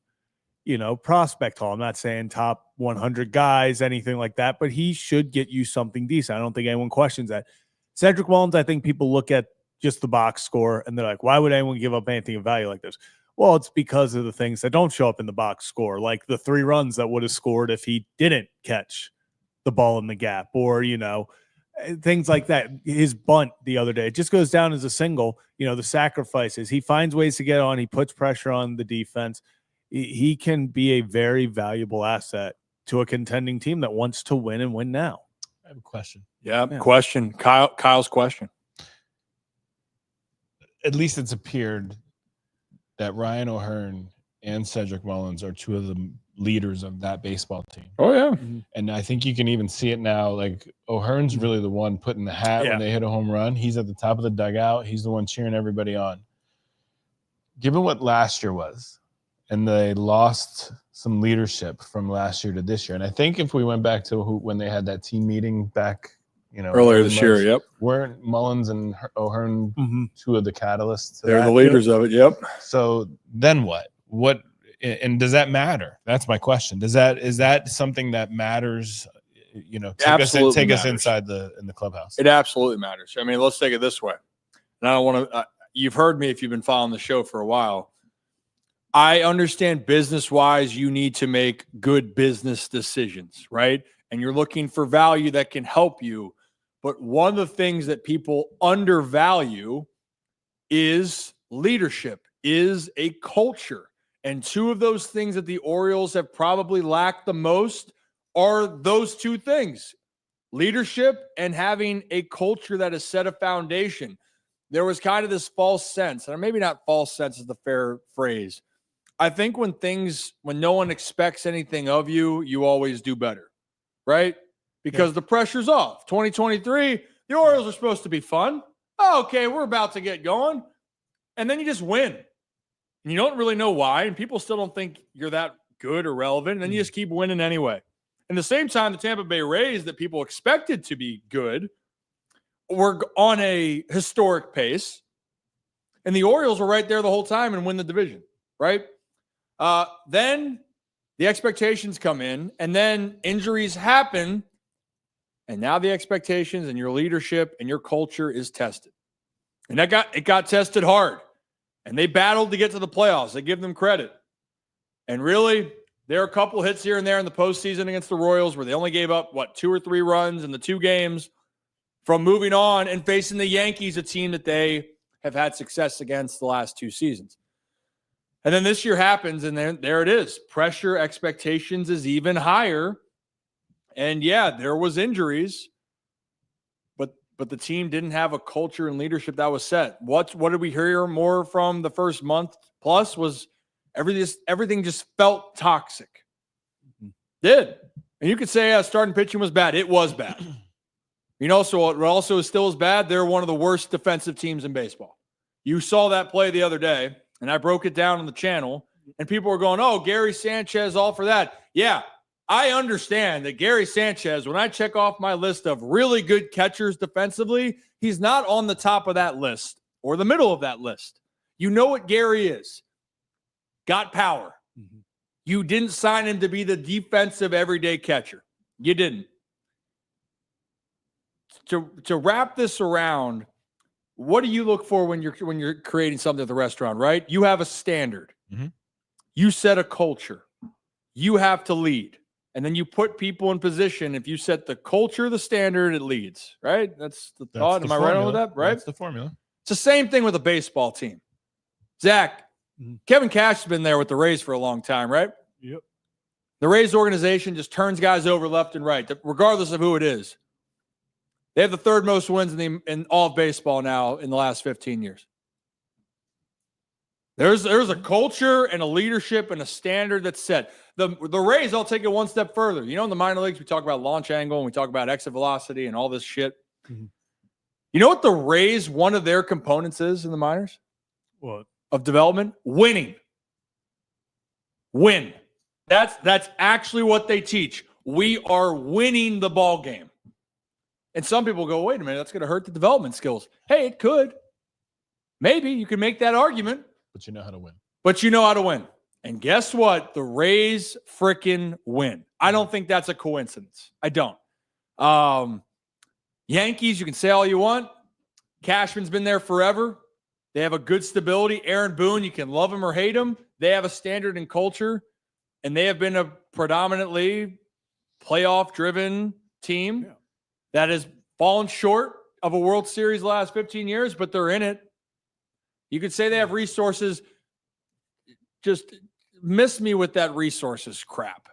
prospect haul. I'm not saying top 100 guys, anything like that, but he should get you something decent. I don't think anyone questions that. Cedric Mullins, I think people look at just the box score and they're like, why would anyone give up anything of value like this? Well, it's because of the things that don't show up in the box score, like the 3 runs that would have scored if he didn't catch the ball in the gap or, things like that. His bunt the other day, it just goes down as a single, the sacrifices. He finds ways to get on. He puts pressure on the defense. He can be a very valuable asset to a contending team that wants to win and win now. I have a question. Yeah. Question. Kyle's question. At least it's appeared that Ryan O'Hearn and Cedric Mullins are 2 of the leaders of that baseball team. Oh, yeah. And I think you can even see it now. Like O'Hearn's really the one putting the hat when they hit a home run. He's at the top of the dugout. He's the one cheering everybody on. Given what last year was, and they lost some leadership from last year to this year. And I think if we went back to when they had that team meeting back, earlier this year, yep. Weren't Mullins and O'Hearn 2 of the catalysts? They're the leaders of it, yep. So then what? And does that matter? That's my question. Is that something that matters take us matters. inside in the clubhouse. It absolutely matters. I mean, let's take it this way. And I don't want to, you've heard me if you've been following the show for a while. I understand business-wise, you need to make good business decisions, right? And you're looking for value that can help you. But one of the things that people undervalue is leadership, is a culture. And two of those things that the Orioles have probably lacked the most are those two things, leadership and having a culture that has set a foundation. There was kind of this false sense, and maybe not false sense is the fair phrase. I think when no one expects anything of you, you always do better, right? Because the pressure's off. 2023, the Orioles are supposed to be fun. Oh, okay, we're about to get going. And then you just win. And you don't really know why, and people still don't think you're that good or relevant, and then you just keep winning anyway. At the same time, the Tampa Bay Rays that people expected to be good were on a historic pace, and the Orioles were right there the whole time and win the division, right? Then the expectations come in, and then injuries happen, and now the expectations and your leadership and your culture is tested. And it got tested hard, and they battled to get to the playoffs. I give them credit. And really, there are a couple hits here and there in the postseason against the Royals where they only gave up, 2 or 3 runs in the 2 games from moving on and facing the Yankees, a team that they have had success against the last 2 seasons. And then this year happens, and then there it is. Pressure, expectations is even higher. And yeah, there was injuries, but the team didn't have a culture and leadership that was set. What did we hear more from the first month plus was everything just felt toxic. Did. And you could say starting pitching was bad. It was bad. So what also is still as bad, they're one of the worst defensive teams in baseball. You saw that play the other day, and I broke it down on the channel, and people were going, oh, Gary Sanchez, all for that. Yeah, I understand that Gary Sanchez, when I check off my list of really good catchers defensively, he's not on the top of that list or the middle of that list. You know what Gary is. Got power. Mm-hmm. You didn't sign him to be the defensive everyday catcher. You didn't. To wrap this around, what do you look for when you're creating something at the restaurant, right? You have a standard. Mm-hmm. You set a culture. You have to lead. And then you put people in position. If you set the culture, the standard, it leads, right? That's the thought. Am I right on with that? Right? That's the formula. It's the same thing with a baseball team. Zach, Kevin Cash has been there with the Rays for a long time, right? Yep. The Rays organization just turns guys over left and right, regardless of who it is. They have the 3rd most wins in all of baseball now in the last 15 years. There's a culture and a leadership and a standard that's set. The Rays, I'll take it one step further. In the minor leagues, we talk about launch angle and we talk about exit velocity and all this shit. Mm-hmm. You know what the Rays, one of their components is in the minors? What? Of development? Winning. Win. That's actually what they teach. We are winning the ball game. And some people go, wait a minute, that's going to hurt the development skills. Hey, it could. Maybe you can make that argument. But you know how to win. And guess what? The Rays frickin' win. I don't think that's a coincidence. I don't. Yankees, you can say all you want. Cashman's been there forever. They have a good stability. Aaron Boone, you can love him or hate him. They have a standard and culture, and they have been a predominantly playoff-driven team that has fallen short of a World Series the last 15 years, but they're in it. You could say they have resources. Just miss me with that resources crap.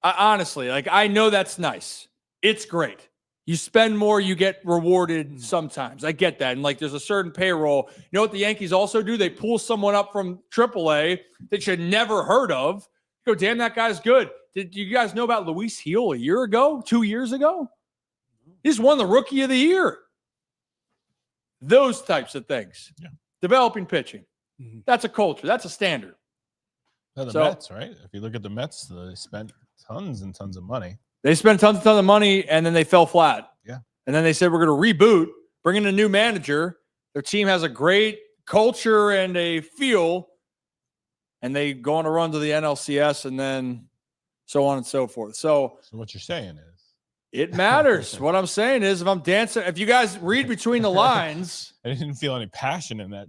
Honestly, I know that's nice. It's great. You spend more, you get rewarded sometimes. I get that. And there's a certain payroll. You know what the Yankees also do? They pull someone up from AAA that you never heard of. You go, damn, that guy's good. Did you guys know about Luis Gil a year ago, 2 years ago? He's won the Rookie of the Year. Those types of things. Yeah. Developing pitching. Mm-hmm. That's a culture. That's a standard. The Mets, right? If you look at the Mets, they spent tons and tons of money. They spent tons and tons of money, and then they fell flat. Yeah. And then they said, we're going to reboot, bring in a new manager. Their team has a great culture and a feel, and they go on a run to the NLCS, and then so on and so forth. So what you're saying is It matters. What I'm saying is, if I'm dancing, if you guys read between the lines, I didn't feel any passion in that.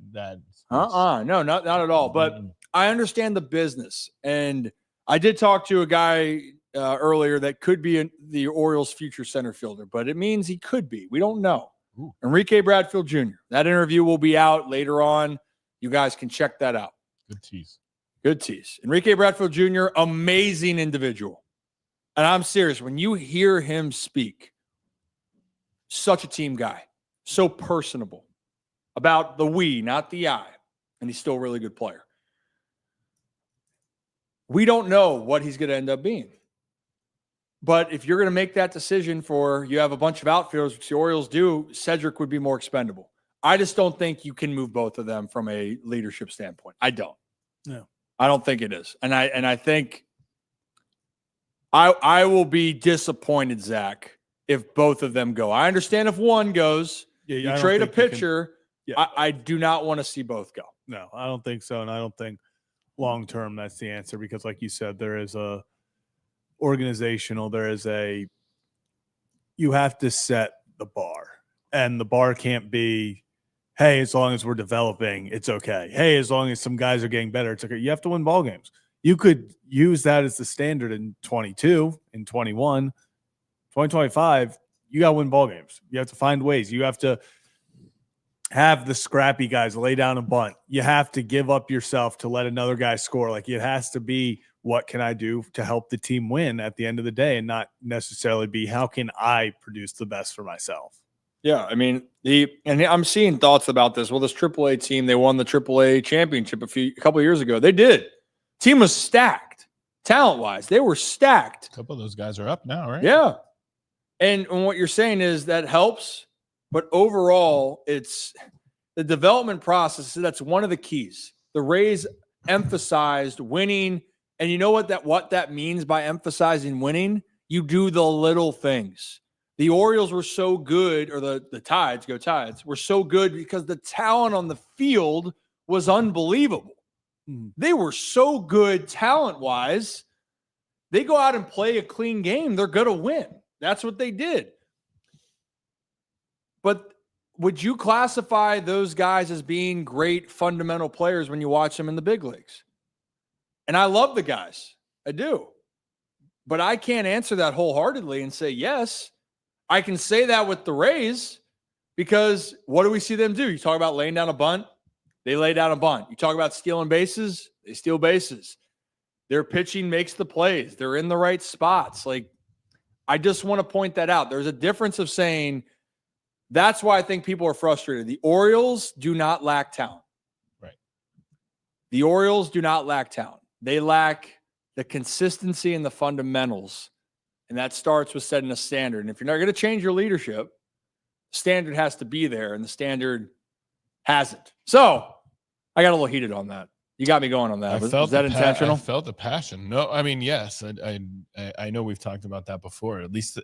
no, not at all. But I understand the business, and I did talk to a guy earlier that could be the Orioles' future center fielder, but it means he could be. We don't know. Ooh. Enrique Bradfield Jr. That interview will be out later on. You guys can check that out. Good tease. Good tease. Enrique Bradfield Jr., amazing individual. And I'm serious. When you hear him speak, such a team guy, so personable about the we, not the I. And he's still a really good player. We don't know what he's going to end up being. But if you're going to make that decision for you have a bunch of outfielders, which the Orioles do, Cedric would be more expendable. I just don't think you can move both of them from a leadership standpoint. I don't. No. I don't think it is. And I think I will be disappointed, Zach, if both of them go. I understand if one goes, you trade a pitcher. I do not want to see both go. No, I don't think so. And I don't think long term that's the answer because, like you said, there is a organizational, you have to set the bar. And the bar can't be, hey, as long as we're developing, it's okay. Hey, as long as some guys are getting better, it's okay. You have to win ball games. You could use that as the standard in 22, in 21, 2025. You got to win ball games. You have to find ways. You have to have the scrappy guys lay down a bunt. You have to give up yourself to let another guy score. Like it has to be, what can I do to help the team win at the end of the day, and not necessarily be, how can I produce the best for myself? Yeah, I mean, I'm seeing thoughts about this. Well, this AAA team, they won the AAA championship a couple of years ago. They did. Team was stacked, talent-wise. They were stacked. A couple of those guys are up now, right? Yeah. And what you're saying is that helps, but overall, it's the development process. That's one of the keys. The Rays emphasized winning, and you know what that means by emphasizing winning? You do the little things. The Orioles were so good, or the Tides, go Tides, were so good because the talent on the field was unbelievable. They were so good talent-wise. They go out and play a clean game, they're going to win. That's what they did. But would you classify those guys as being great fundamental players when you watch them in the big leagues? And I love the guys. I do. But I can't answer that wholeheartedly and say yes. I can say that with the Rays because what do we see them do? You talk about laying down a bunt, they lay down a bunt. You talk about stealing bases, they steal bases. Their pitching makes the plays. They're in the right spots. Like, I just want to point that out. There's a difference of saying that's why I think people are frustrated. The Orioles do not lack talent. Right. The Orioles do not lack talent. They lack the consistency and the fundamentals. And that starts with setting a standard. And if you're not going to change your leadership, standard has to be there, and the standard hasn't. So I got a little heated on that. You got me going on that. Was that intentional? I felt the passion. No, I mean, yes. I know we've talked about that before, at least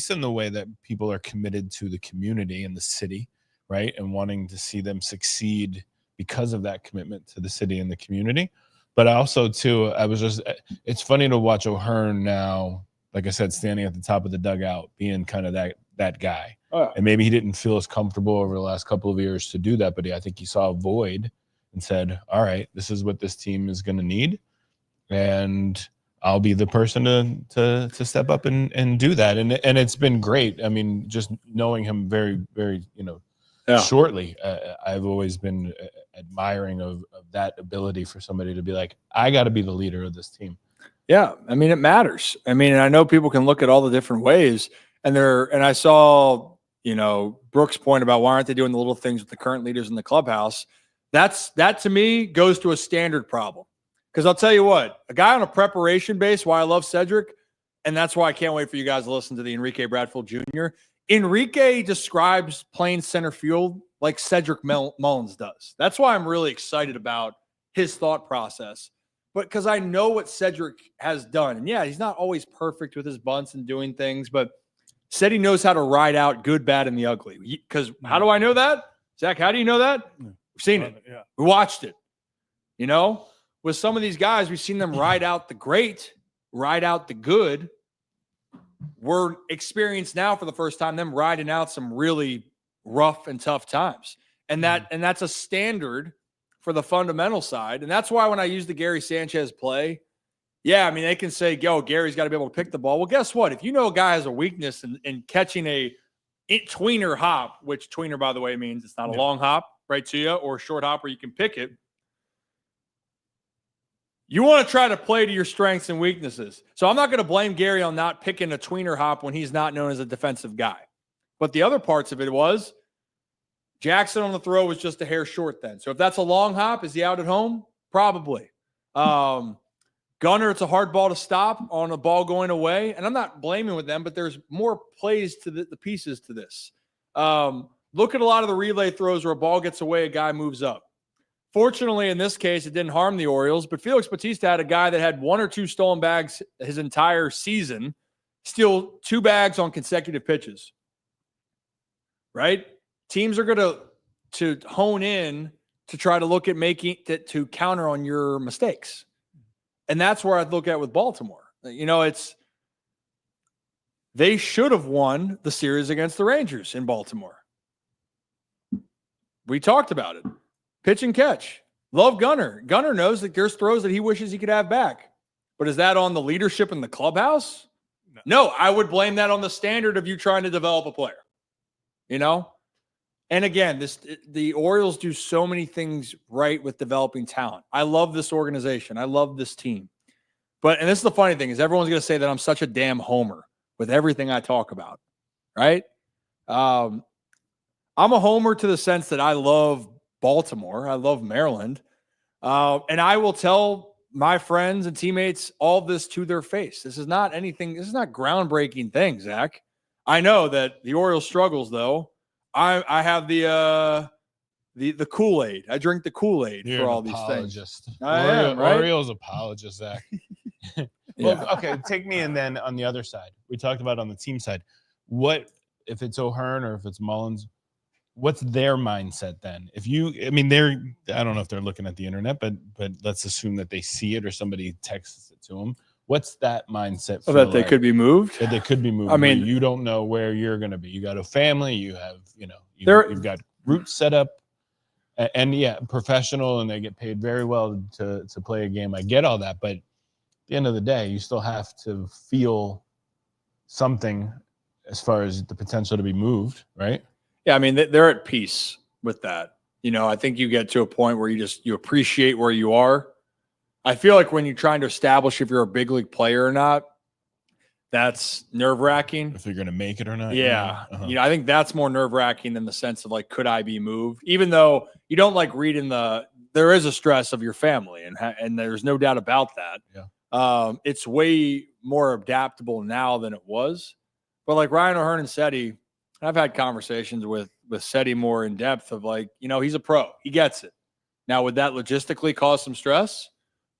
in the way that people are committed to the community and the city, right? And wanting to see them succeed because of that commitment to the city and the community. But also, too, it's funny to watch O'Hearn now, like I said, standing at the top of the dugout, being kind of that guy. Oh, yeah. And maybe he didn't feel as comfortable over the last couple of years to do that, but I think he saw a void and said, all right, this is what this team is going to need, and I'll be the person to step up and do that. And it's been great. I mean, just knowing him very, very, shortly, I've always been admiring of that ability for somebody to be like, I got to be the leader of this team. Yeah, I mean, it matters. I mean, and I know people can look at all the different ways, and I saw, Brooks' point about why aren't they doing the little things with the current leaders in the clubhouse. That to me goes to a standard problem. Because I'll tell you what, a guy on a preparation base, why I love Cedric, and that's why I can't wait for you guys to listen to the Enrique Bradfield Jr. Enrique describes playing center field like Cedric Mullins does. That's why I'm really excited about his thought process. But because I know what Cedric has done. And yeah, he's not always perfect with his bunts and doing things, but said he knows how to ride out good, bad, and the ugly. Because how do I know that? Zach, how do you know that? We've seen it. Yeah. We watched it. With some of these guys, we've seen them ride out the great, ride out the good. we're experienced now for the first time them riding out some really rough and tough times. And that's a standard for the fundamental side. And that's why when I use the Gary Sanchez play, yeah, I mean, they can say, yo, Gary's got to be able to pick the ball. Well, guess what? If you know a guy has a weakness in catching a tweener hop, which tweener, by the way, means it's not a long hop right to you or a short hop where you can pick it. You want to try to play to your strengths and weaknesses. So I'm not going to blame Gary on not picking a tweener hop when he's not known as a defensive guy. But the other parts of it was Jackson on the throw was just a hair short then. So if that's a long hop, is he out at home? Probably. Gunner, it's a hard ball to stop on a ball going away. And I'm not blaming with them, but there's more plays to the pieces to this. Look at a lot of the relay throws where a ball gets away, a guy moves up. Fortunately, in this case, it didn't harm the Orioles, but Felix Bautista had a guy that had 1 or 2 stolen bags his entire season, steal 2 bags on consecutive pitches. Right? Teams are going to hone in to try to look at making to counter on your mistakes. And that's where I look at with Baltimore. You know, they should have won the series against the Rangers in Baltimore. We talked about it. Pitch and catch. Love Gunner. Gunner knows that there's throws that he wishes he could have back. But is that on the leadership in the clubhouse? No, I would blame that on the standard of you trying to develop a player. You know? And again, the Orioles do so many things right with developing talent. I love this organization. I love this team. And this is the funny thing, is everyone's going to say that I'm such a damn homer with everything I talk about, right? I'm a homer to the sense that I love Baltimore. I love Maryland. And I will tell my friends and teammates all this to their face. This is not groundbreaking thing, Zach. I know that the Orioles struggles, though. I have the Kool-Aid. I drink the Kool-Aid for all these things. I am, right? Orioles apologist, Zach. Well, okay, take me and then on the other side. We talked about on the team side. What if it's O'Hearn or if it's Mullins? What's their mindset then? I don't know if they're looking at the internet, but let's assume that they see it or somebody texts it to them. What's that mindset? That they could be moved? That they could be moved. I mean, you don't know where you're going to be. You got a family. You have, you've got roots set up, and professional, and they get paid very well to play a game. I get all that, but at the end of the day, you still have to feel something as far as the potential to be moved, right? Yeah, I mean, they're at peace with that. I think you get to a point where you appreciate where you are. I feel like when you're trying to establish if you're a big league player or not, that's nerve-wracking. If you're going to make it or not. Yeah. I think that's more nerve-wracking in the sense of could I be moved? Even though you don't read there is a stress of your family and there's no doubt about that. Yeah. It's way more adaptable now than it was. But like Ryan O'Hearn and Seti, I've had conversations with Seti more in depth of he's a pro. He gets it. Now, would that logistically cause some stress?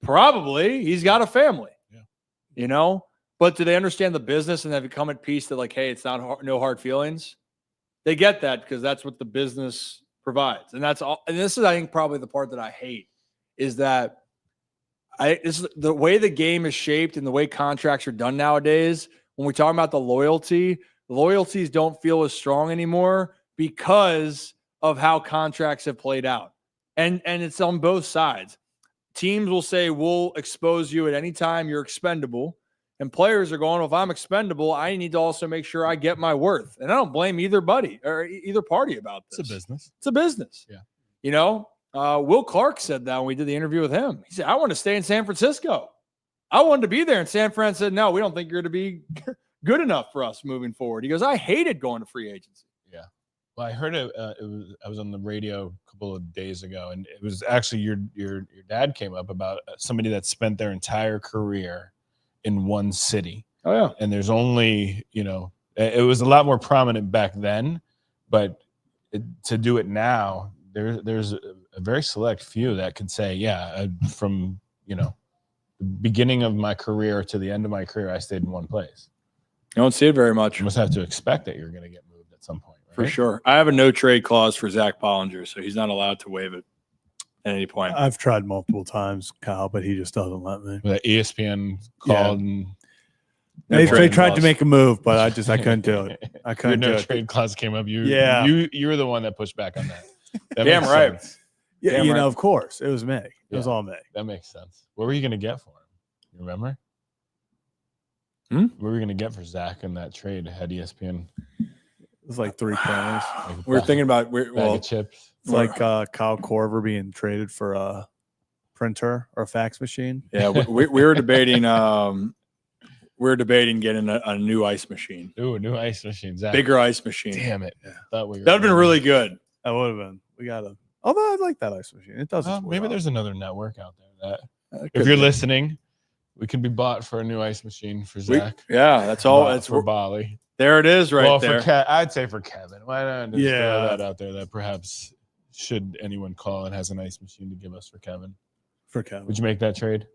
Probably. He's got a family. Yeah. But do they understand the business and have come at peace that hey, it's not no hard feelings? They get that because that's what the business provides. And that's all. And this is, I think, probably the part that I hate is that this is the way the game is shaped and the way contracts are done nowadays. When we talk about the loyalties don't feel as strong anymore because of how contracts have played out. And it's on both sides. Teams will say, we'll expose you at any time. You're expendable. And players are going, well, if I'm expendable, I need to also make sure I get my worth. And I don't blame either party about this. It's a business. It's a business. Yeah. Will Clark said that when we did the interview with him. He said, I want to stay in San Francisco. I wanted to be there. And San Fran said, no, we don't think you're to be good enough for us moving forward. He goes, I hated going to free agency. Yeah. Well, I heard it. I was on the radio a couple of days ago, and it was actually your dad came up about somebody that spent their entire career in one city. Oh yeah. And there's only, it was a lot more prominent back then, but to do it now, there's a very select few that could say, from, the beginning of my career to the end of my career, I stayed in one place. You don't see it very much. You must have to expect that you're going to get moved at some point. Right? For sure. I have a no trade clause for Zach Bollinger, so he's not allowed to waive it at any point. I've tried multiple times, Kyle, but he just doesn't let me. The ESPN called and They trade tried to clause. make a move, but I couldn't do it. I Your couldn't do no it. trade clause came up. You were the one that pushed back on that. That Damn makes right. sense. Yeah, Damn you right. know, of course. It was May. It was Yeah. all May. That makes sense. What were you gonna get for him? You remember? What were we gonna get for Zach in that trade? Had ESPN It was like 3 corners. like a We're bag- thinking about bag of chips. It's like Kyle Korver being traded for a printer or a fax machine. yeah, we were debating getting a new ice machine, Ooh, a new ice machine. Zach. bigger ice machine. Damn it. Yeah. Thought we were That'd have been really good. That would have been. We got to. Although I like that ice machine. It does. its work maybe out. there's another network out there that Could if you're be. listening, we can be bought for a new ice machine for Zach. Yeah, that's all. Bought That's for Bali. there. It is right Well, there. I'd say for Kevin. Why not just Yeah. throw that out there that perhaps should anyone call and has an ice machine to give us for Kevin? for Kevin. Would you make that trade?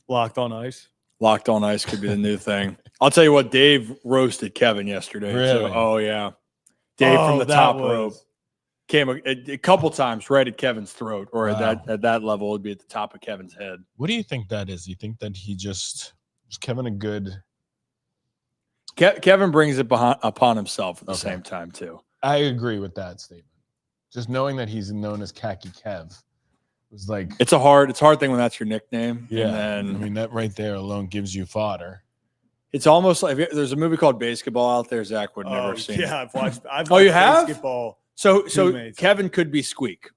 Locked on ice. Locked on ice could be the new thing. I'll tell you what, Dave roasted Kevin yesterday. Really? Oh yeah, Dave from the that top was- rope came a couple times right at Kevin's throat, or Wow. at that level, it'd be at the top of Kevin's head. What do you think that is? You think that is Kevin a good? Kevin brings it upon himself at the Okay. same time too. I agree with that statement. Just knowing that he's known as Khaki Kev was like, It's a hard thing when that's your nickname. yeah. And I then mean, that right there alone gives you fodder. it's almost like there's a movie called Basketball out there. Zach would never seen. Yeah, I've watched. Oh, you have? Basketball. So Teammates. Kevin could be Squeak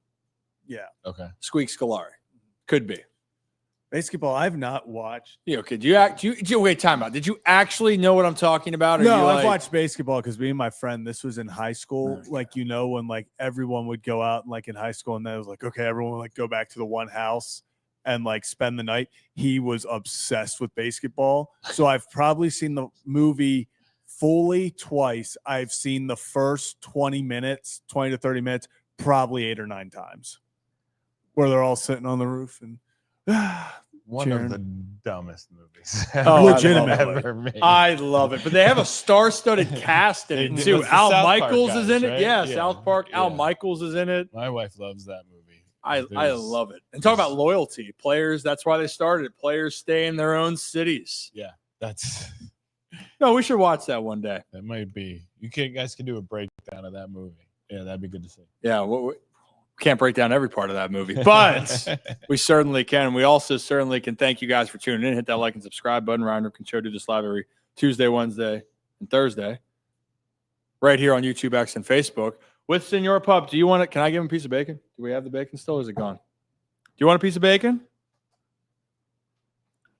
Yeah, Okay. Scolari. Could be. basketball. I've not watched. Yeah, okay. Do you wait, time out. Did you actually know what I'm talking about? Or No, you I've like, watched basketball because me and my friend. This was in high school. Okay. Like when like everyone would go out like in high school, and then it was like okay, everyone would like go back to the one house and like spend the night. He was obsessed with basketball. So I've probably seen the movie fully twice. I've seen the first 20 to 30 minutes, probably 8 or 9 times, where they're all sitting on the roof and One Cheering. of the dumbest movies Oh, legitimately. ever made. I love it. But they have a star-studded cast in They it do. too. It's the Al South Park Michaels is guys, in it. right? Yeah, Yeah. South Park. Al Yeah. Michaels is in it. My wife loves that movie. I There's- love it. And talk about loyalty. Players, that's why they started it. Players stay in their own cities. That's No, we should watch that one day. that might be. Guys can do a breakdown of that movie. Yeah, that'd be good to see. Yeah, we can't break down every part of that movie, but we certainly can. We also certainly can thank you guys for tuning in. Hit that like and subscribe button. Ryan Ripken Show do this live every Tuesday, Wednesday, and Thursday, right here on YouTube, X, and Facebook. With Senor Pup, do you want it? Can I give him a piece of bacon? Do we have the bacon still? Or is it gone? Do you want a piece of bacon?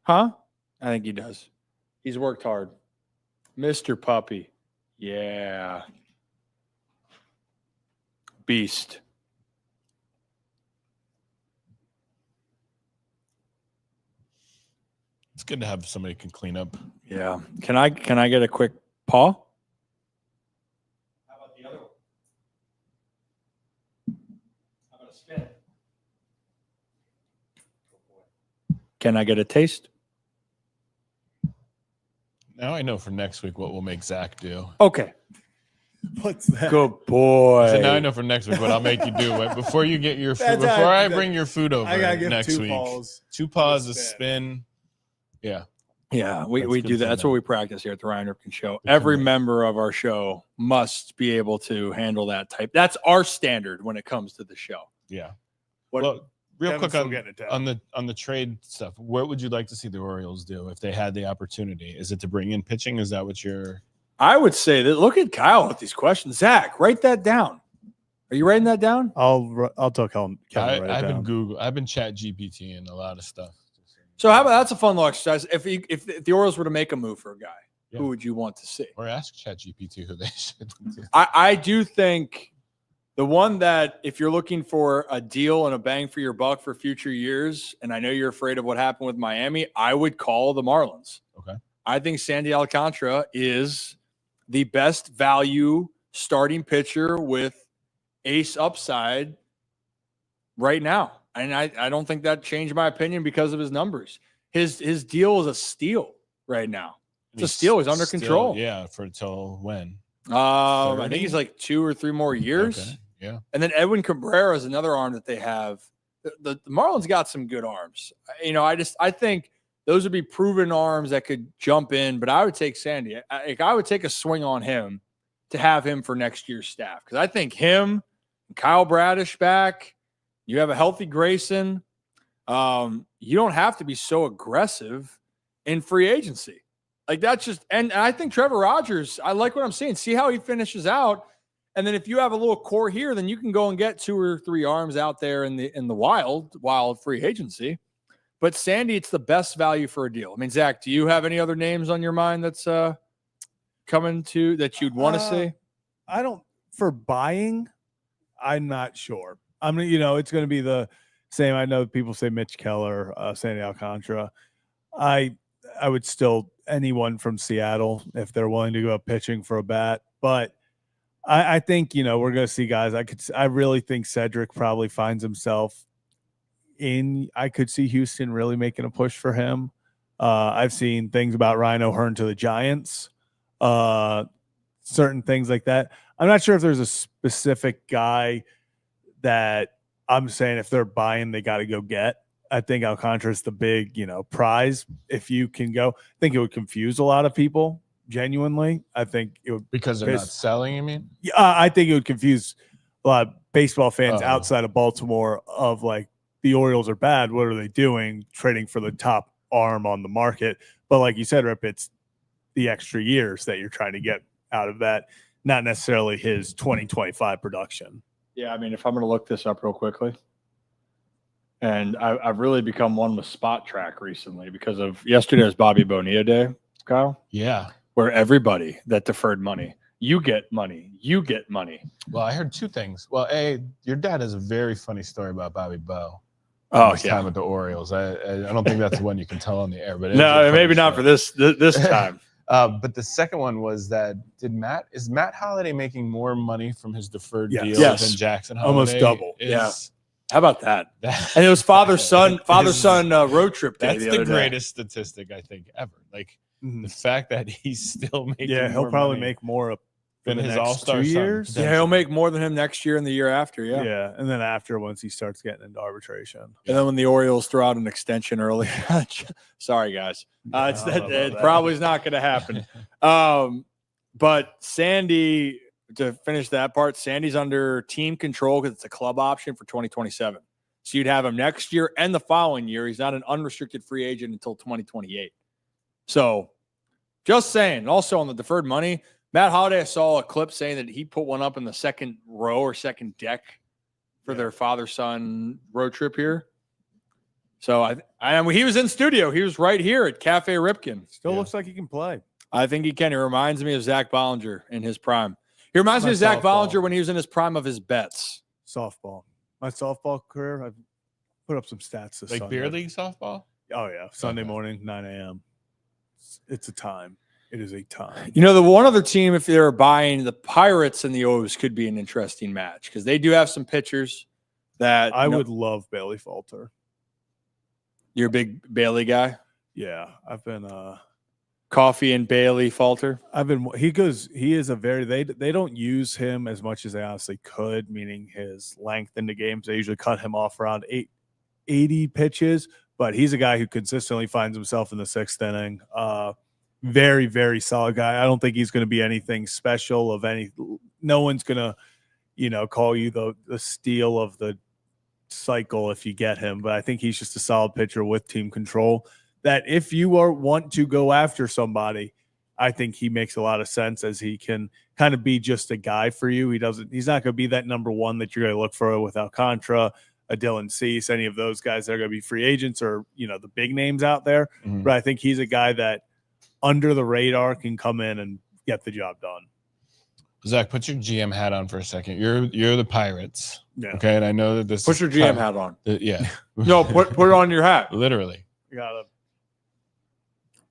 Huh? I think he does. He's worked hard. Mr. Puppy. Yeah. Beast. It's good to have somebody who can clean up. Yeah. Can I get a quick paw? How about the other one? How about a spin? Can I get a taste? Now I know for next week what we'll make Zach do. Okay. what's that? Good boy. So now I know for next week what I'll make you do. Before you get your food, That's before how- I bring your food over I gotta give next 2 week. balls. 2 paws, a spin. spin. Yeah. Yeah, we That's do good that. to That's know. what we practice here at the Ryan Ripken Show. Good Every to know. member of our show must be able to handle that type. That's our standard when it comes to the show. Yeah. What? Well, real Kevin's quick still on, getting it down. on the trade stuff, what would you like to see the Orioles do if they had the opportunity? Is it to bring in pitching? Is that what you're? I would say that. Look at Kyle with these questions. Zach, write that down. Are you writing that down? I'll tell Kevin. I've been chat GPT and a lot of stuff. So how about that's a fun little exercise. If the Orioles were to make a move for a guy, Yeah. who would you want to see? Or ask chat GPT who they should do. I do think the one that if you're looking for a deal and a bang for your buck for future years, and I know you're afraid of what happened with Miami, I would call the Marlins. Okay. I think Sandy Alcantara is the best value starting pitcher with ace upside right now. And I don't think that changed my opinion because of his numbers. His deal is a steal right now. It's a steal. He's under control. Yeah, for till when? I 30? think he's like 2 or 3 more years. Okay, yeah. And then Edwin Cabrera is another arm that they have. The Marlins got some good arms. I think those would be proven arms that could jump in. But I would take Sandy. I would take a swing on him to have him for next year's staff, because I think him, Kyle Bradish back, you have a healthy Grayson. You don't have to be so aggressive in free agency. Like that's just, and I think Trevor Rogers, I like what I'm seeing. See how he finishes out. And then if you have a little core here, then you can go and get 2 or 3 arms out there in the wild free agency. But Sandy, it's the best value for a deal. I mean, Zach, do you have any other names on your mind that's coming to that you'd want to see? I don't, for buying, I'm not sure. I mean, you know, it's going to be the same. I know people say Mitch Keller, Sandy Alcantara. I would still, anyone from Seattle, if they're willing to go up pitching for a bat. But I think, you know, we're going to see guys. I really think Cedric probably finds himself in. I could see Houston really making a push for him. I've seen things about Ryan O'Hearn to the Giants, certain things like that. I'm not sure if there's a specific guy that I'm saying if they're buying, they got to go get. I think Alcantara is the big, you know, prize. If you can go, I think it would confuse a lot of people. Genuinely, I think it would, because they're not selling. You mean? Yeah, I think it would confuse a lot of baseball fans outside of Baltimore. Of like, the Orioles are bad. What are they doing? Trading for the top arm on the market. But like you said, Rip, it's the extra years that you're trying to get out of that, not necessarily his 2025 production. Yeah, I mean, if I'm going to look this up real quickly, and I've really become one with Spot Track recently because of yesterday's Bobby Bonilla Day, Kyle. Yeah. Where everybody that deferred money, you get money. Well, I heard 2 things. Well, your dad has a very funny story about Bobby Bo. Oh, Time with the Orioles. I don't think that's the one you can tell on the air, but no, maybe not for this time. But the second one was that is Matt Holliday making more money from his deferred deal Yes. than Jackson Holliday? Almost double. Yeah. How about that? And it was father-son road trip day. That's the greatest statistic I think ever. Like the fact that he's still making. Yeah, he'll probably make more than his all-star 2 years. Yeah, he'll make more than him next year and the year after. Yeah, and then after, once he starts getting into arbitration, and then when the Orioles throw out an extension early, sorry guys, it probably is not going to happen. But Sandy, to finish that part, Sandy's under team control because it's a club option for 2027. So you'd have him next year and the following year. He's not an unrestricted free agent until 2028. So just saying. Also on the deferred money, Matt Holliday, I saw a clip saying that he put one up in the second row or second deck for their father-son road trip here. So he was in studio. He was right here at Cafe Ripken. Still looks like he can play. I think he can. He reminds me of Zach Bollinger in his prime. He reminds me of Zach Bollinger when he was in his prime of his bets. Softball. My softball career, I've put up some stats this like beer league softball. Oh yeah, Sunday morning, 9 a.m. It's a time. It is a time. You know, the one other team, if they're buying, the Pirates and the O's could be an interesting match because they do have some pitchers that I would love Bailey Falter. You're a big Bailey guy? Yeah, I've been Coffee and Bailey Falter. He is a very, they don't use him as much as they honestly could, meaning his length into games. They usually cut him off around 80 pitches, but he's a guy who consistently finds himself in the 6th inning. Very, very solid guy. I don't think he's going to be anything special of any. No one's going to, call you the steal of the cycle if you get him. But I think he's just a solid pitcher with team control. That if you want to go after somebody, I think he makes a lot of sense as he can kind of be just a guy for you. He's not going to be that number one that you're going to look for with Alcantara, a Dylan Cease, any of those guys that are going to be free agents or, the big names out there. Mm-hmm. But I think he's a guy that under the radar can come in and get the job done. Zach, put your GM hat on for a second. You're the Pirates. Yeah. Okay. And I know that put your GM hat on. Yeah. No, put it on your hat. Literally. You got to.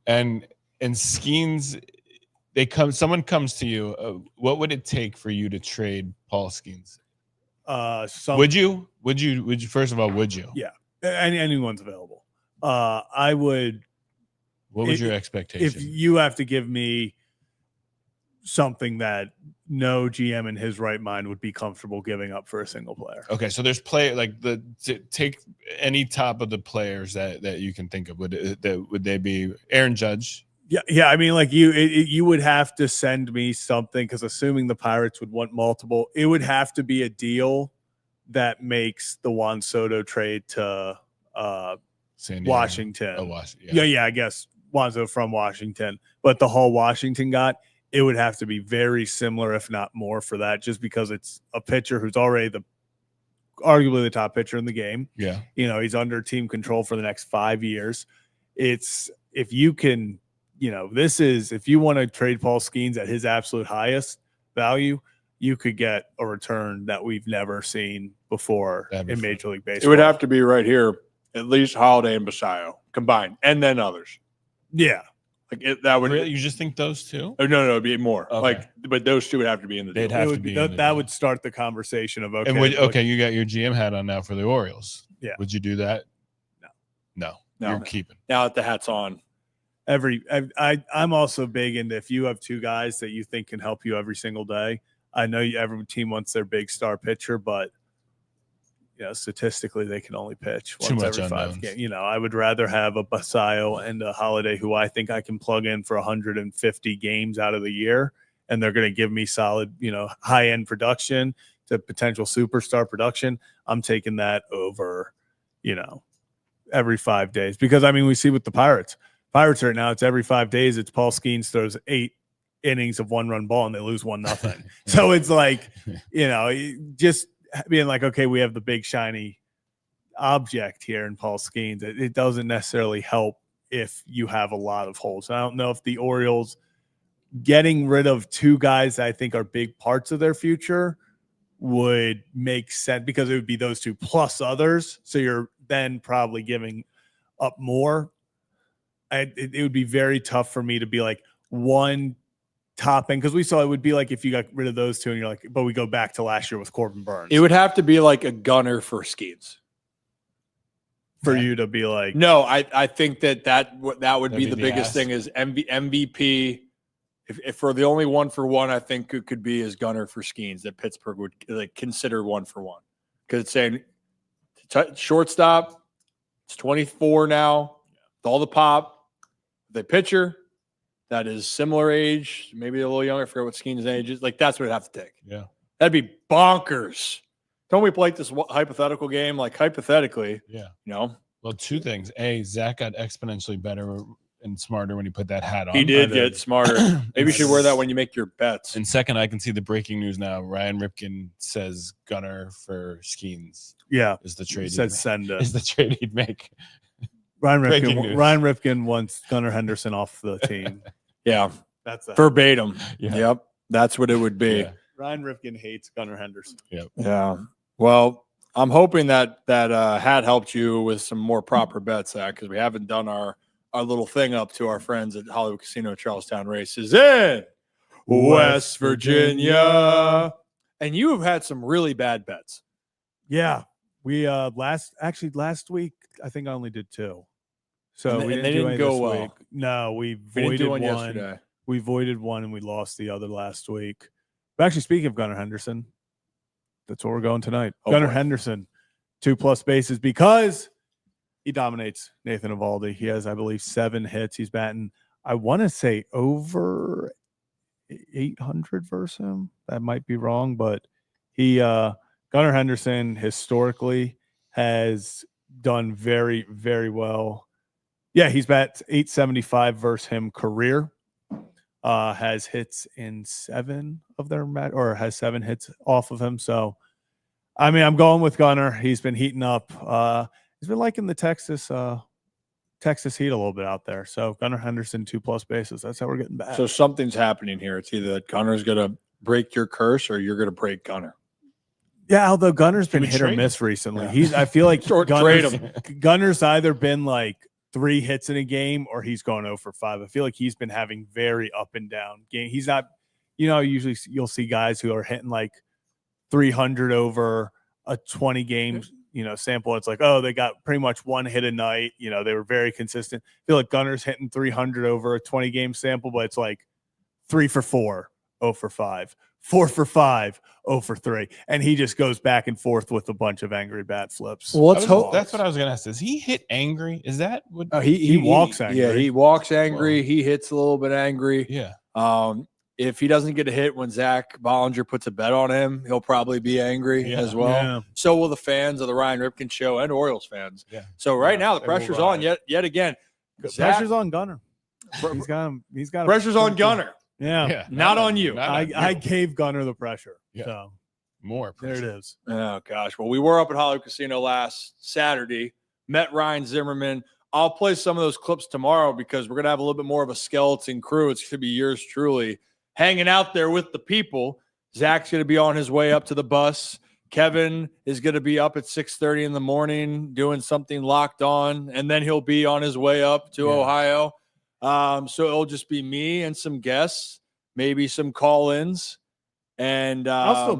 And Skeens, someone comes to you. What would it take for you to trade Paul Skeens? Would you? First of all, would you? Yeah. Anyone's available. I would. What was your expectation? If you have to give me something that no GM in his right mind would be comfortable giving up for a single player. Okay, so there's take any top of the players that you can think of. Would they be Aaron Judge? Yeah. I mean, like you would have to send me something, because assuming the Pirates would want multiple, it would have to be a deal that makes the Juan Soto trade to Washington. Oh, Washington. Yeah. I guess Juan Soto from Washington, but the whole Washington got. It would have to be very similar, if not more, for that, just because it's a pitcher who's already arguably the top pitcher in the game. Yeah. He's under team control for the next 5 years. It's if you can, if you want to trade Paul Skeens at his absolute highest value, you could get a return that we've never seen before in Major League Baseball. It would have to be right here, at least Holiday and Basayo combined, and then others. Yeah. That would really, you just think those two? Oh, no, it'd be more. Okay. But those two would have to be in the deal. They'd have to be. That would start the conversation of okay. And you got your GM hat on now for the Orioles. Yeah. Would you do that? No. You're keeping. Now that the hat's on. I'm also big into, if you have two guys that you think can help you every single day. I know every team wants their big star pitcher, but statistically they can only pitch once every 5 games. I would rather have a Basayo and a Holiday who I think I can plug in for 150 games out of the year, and they're going to give me solid, high end production to potential superstar production. I'm taking that over, every 5 days, because we see with the Pirates right now, it's every 5 days. It's Paul Skeens throws 8 innings of 1-run ball and they lose 1-0. So it's like, just being like, okay, we have the big shiny object here in Paul Skeens. It doesn't necessarily help if you have a lot of holes. I don't know if the Orioles getting rid of two guys that I think are big parts of their future would make sense, because it would be those two plus others. So you're then probably giving up more. It would be very tough for me to be like one top end, because we saw it would be like if you got rid of those two and you're like, but we go back to last year with Corbin Burns. It would have to be like a gunner for Skeens for you to be like, no, I think that would be the biggest thing is MVP. If for the only 1-for-1, I think it could be as gunner for Skeens that Pittsburgh would consider 1-for-1, because it's saying shortstop. It's 24 now with all the pop. The pitcher that is similar age, maybe a little younger. I forget what Skeens' age is. That's what it'd have to take. Yeah. That'd be bonkers. Don't we play this hypothetical game? Hypothetically. Yeah. Well, 2 things. A, Zach got exponentially better and smarter when he put that hat on. He did get smarter. Maybe you should wear that when you make your bets. And second, I can see the breaking news now. Ryan Ripken says gunner for Skeens. Yeah. Is the trade. Said send it. Is the trade he'd make. Ryan Ripken wants Gunnar Henderson off the team. Yeah. That's verbatim. Yeah. Yep. That's what it would be. Yeah. Ryan Ripken hates Gunnar Henderson. Yep. Yeah. Well, I'm hoping that hat helped you with some more proper bets, Zach, because we haven't done our little thing up to our friends at Hollywood Casino Charlestown Races in West Virginia. And you have had some really bad bets. Yeah. We last week, I think I only did 2. So and we they didn't go well. Week. No, we didn't do one voided one. Yesterday. We voided one and we lost the other last week. But actually, speaking of Gunnar Henderson, that's where we're going tonight. Gunnar Henderson, 2+ bases, because he dominates Nathan Eovaldi. He has, I believe, 7 hits. He's batting, I want to say, over 800 versus him. That might be wrong, but Gunnar Henderson historically has done very, very well. Yeah, he's bat 875 versus him career. Has hits in 7 of their or has 7 hits off of him. So, I'm going with Gunnar. He's been heating up. He's been liking the Texas heat a little bit out there. So Gunnar Henderson, 2+ bases. That's how we're getting back. So something's happening here. It's either that Gunnar's going to break your curse or you're going to break Gunnar. Yeah, although Gunnar's been hit or miss recently. Yeah. I feel like trade him. Gunnar's either been like 3 hits in a game or he's going 0 for 5. I feel like he's been having very up and down game. He's not, usually you'll see guys who are hitting like 300 over a 20 game, sample. It's like, oh, they got pretty much 1 hit a night. They were very consistent. I feel like Gunnar's hitting 300 over a 20 game sample, but it's like 3 for 4 0 for 5, 4 for 5, 0 for 3. And he just goes back and forth with a bunch of angry bat flips. Well, let's hope. That's what I was going to ask. Does he hit angry? Is that what? He walks angry. Yeah, he walks angry. He hits a little bit angry. Yeah. If he doesn't get a hit when Zach Bollinger puts a bet on him, he'll probably be angry as well. Yeah. So will the fans of the Ryan Ripken show and Orioles fans. Yeah. So right now the pressure's on yet again. Pressure's on Gunner. He's got pressure's on Gunner. Yeah. Not on you. I gave Gunner the pressure. Yeah. So more pressure. There it is. Oh gosh. Well, we were up at Hollywood Casino last Saturday, met Ryan Zimmerman. I'll play some of those clips tomorrow because we're gonna have a little bit more of a skeleton crew. It's gonna be yours truly hanging out there with the people. Zach's going to be on his way up to the bus. Kevin is going to be up at 6:30 in the morning doing something locked on, and then he'll be on his way up to Ohio. So it'll just be me and some guests, maybe some call-ins. And I'll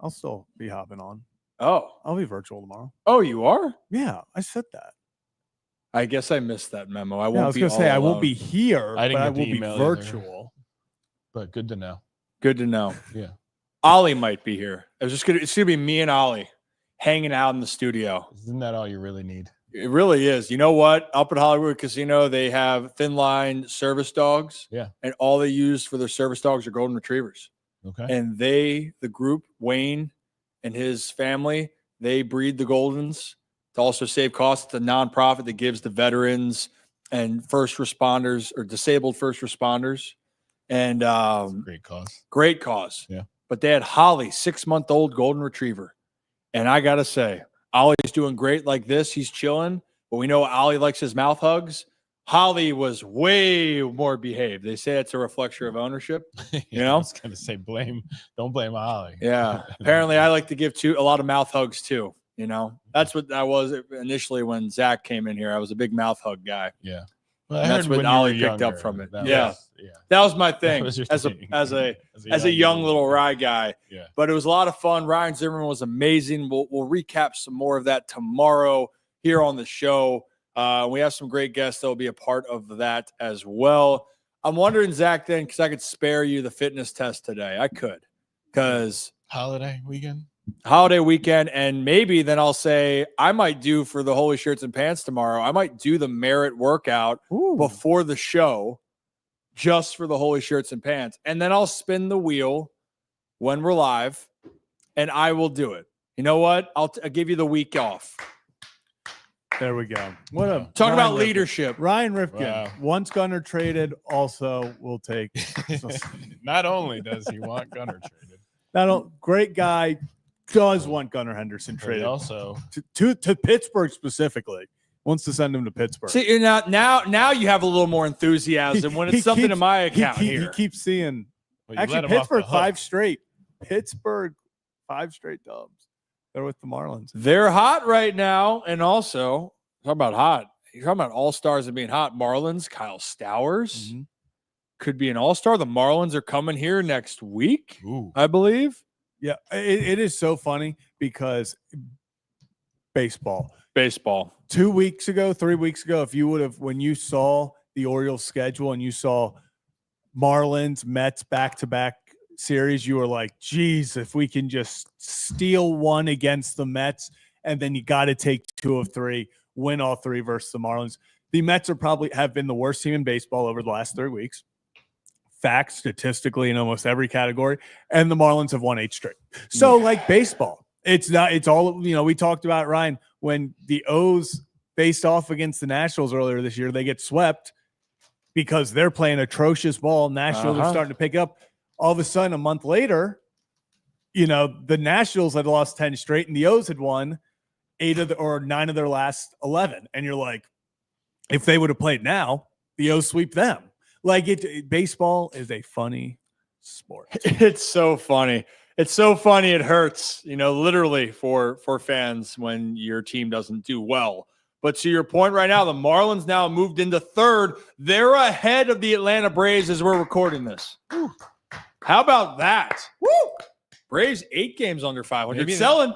still be hopping on. Oh. I'll be virtual tomorrow. Oh, you are? Yeah, I said that. I guess I missed that memo. I was going to say I won't be here, but I will be virtual. Either. But good to know. Good to know. Yeah. Ollie might be here. It's gonna be me and Ollie hanging out in the studio. Isn't that all you really need? It really is. You know what? Up at Hollywood Casino, they have thin line service dogs. Yeah. And all they use for their service dogs are golden retrievers. Okay. And the group, Wayne and his family, they breed the Goldens to also save costs. It's a nonprofit that gives the veterans and first responders or disabled first responders. And great cause. Yeah. But they had Holly, 6-month-old golden retriever. And I got to say, Ollie's doing great like this. He's chilling. But we know Ollie likes his mouth hugs. Holly was way more behaved. They say it's a reflection of ownership. You know? I was going to say don't blame Holly. Yeah. Apparently, I like to give a lot of mouth hugs too. You know? That's what I was initially when Zach came in here. I was a big mouth hug guy. Yeah. Well, that's what Ollie picked up from it. That was my thing as a young little Rye guy. Yeah. But it was a lot of fun. Ryan Zimmerman was amazing. We'll recap some more of that tomorrow here on the show. We have some great guests that will be a part of that as well. I'm wondering, Zach, then, because I could spare you the fitness test today. I could, because holiday weekend, and maybe then I'll say I might do for the Holy Shirts and Pants tomorrow. I might do the merit workout before the show, just for the Holy Shirts and Pants, and then I'll spin the wheel when we're live, and I will do it. You know what? I'll give you the week off. There we go. Talk about leadership. Ryan Ripken, once Gunner traded, also will take. Not only does he want Gunner traded, great guy. Does want Gunnar Henderson traded also to Pittsburgh specifically. Wants to send him to Pittsburgh. See, now you have a little more enthusiasm when it's something in my account here. He keeps seeing. Actually, Pittsburgh 5 straight. Pittsburgh 5 straight dubs. They're with the Marlins. They're hot right now, and also talk about hot. You're talking about all-stars and being hot. Marlins, Kyle Stowers could be an all-star. The Marlins are coming here next week, I believe. Yeah, it is so funny because baseball. 2 weeks ago, 3 weeks ago, if you would have, when you saw the Orioles schedule and you saw Marlins, Mets back-to-back series, you were like, geez, if we can just steal one against the Mets, and then you got to take 2 of 3, win all 3 versus the Marlins. The Mets have been the worst team in baseball over the last 3 weeks. Facts statistically in almost every category, and the Marlins have won 8 straight. So like baseball, it's all, we talked about, Ryan, when the O's faced off against the Nationals earlier this year, they get swept because they're playing atrocious ball. Nationals are starting to pick up. All of a sudden, a month later, the Nationals had lost 10 straight and the O's had won 9 of their last 11. And you're like, if they would have played now, the O's sweep them. Like baseball is a funny sport. It's so funny. It's so funny. It hurts, literally for fans when your team doesn't do well. But to your point right now, the Marlins now moved into 3rd. They're ahead of the Atlanta Braves as we're recording this. Woo. How about that? Woo! Braves 8 games under 500. Selling.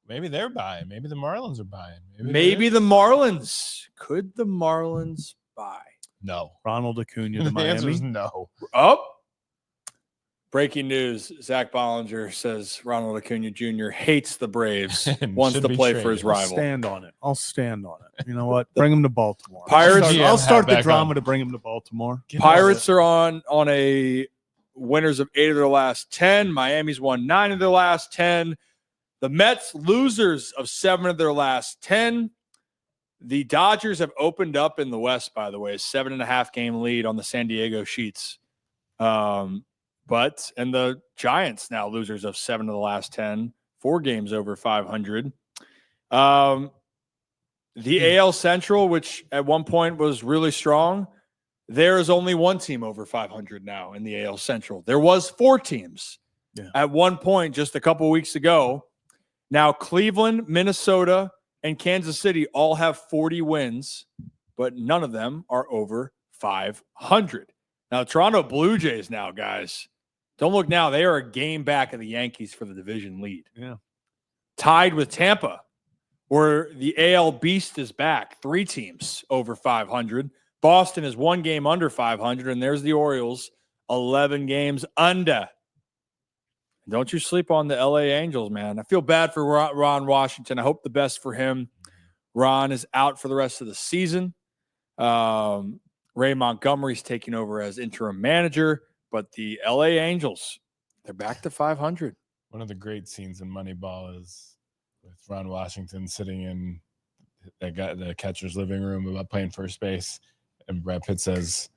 Maybe they're buying. Maybe the Marlins are buying. Maybe the Marlins. Could the Marlins buy? No. Ronald Acuna to the Miami? answer is no. Oh. Breaking news: Zach Bollinger says Ronald Acuna Jr. hates the Braves, And wants should to be play traded. for his I'll rival. stand on it. I'll stand on it. You know what? Bring him to Baltimore. Pirates- I'll GM start hat the back drama on. to bring him to Baltimore. Pirates are on a winners of 8 of their last 10. Miami's won 9 of their last 10. The Mets losers of 7 of their last 10. The Dodgers have opened up in the West, by the way, a 7.5 game lead on the San Diego Sheets. And the Giants now losers of 7 of the last 10, 4 games over 500. The AL Central, which at one point was really strong, there is only one team over 500 now in the AL Central. There was 4 teams at one point just a couple weeks ago. Now Cleveland, Minnesota, and Kansas City all have 40 wins, but none of them are over 500. Now, Toronto Blue Jays now, guys, don't look now. They are a game back of the Yankees for the division lead. Yeah. Tied with Tampa, where the AL Beast is back. 3 teams over 500. Boston is 1 game under 500, and there's the Orioles, 11 games under. Don't you sleep on the LA Angels, man. I feel bad for Ron Washington. I hope the best for him. Ron is out for the rest of the season. Ray Montgomery's taking over as interim manager, but the LA Angels, they're back to 500. One of the great scenes in Moneyball is with Ron Washington sitting in the catcher's living room about playing first base, and Brad Pitt says,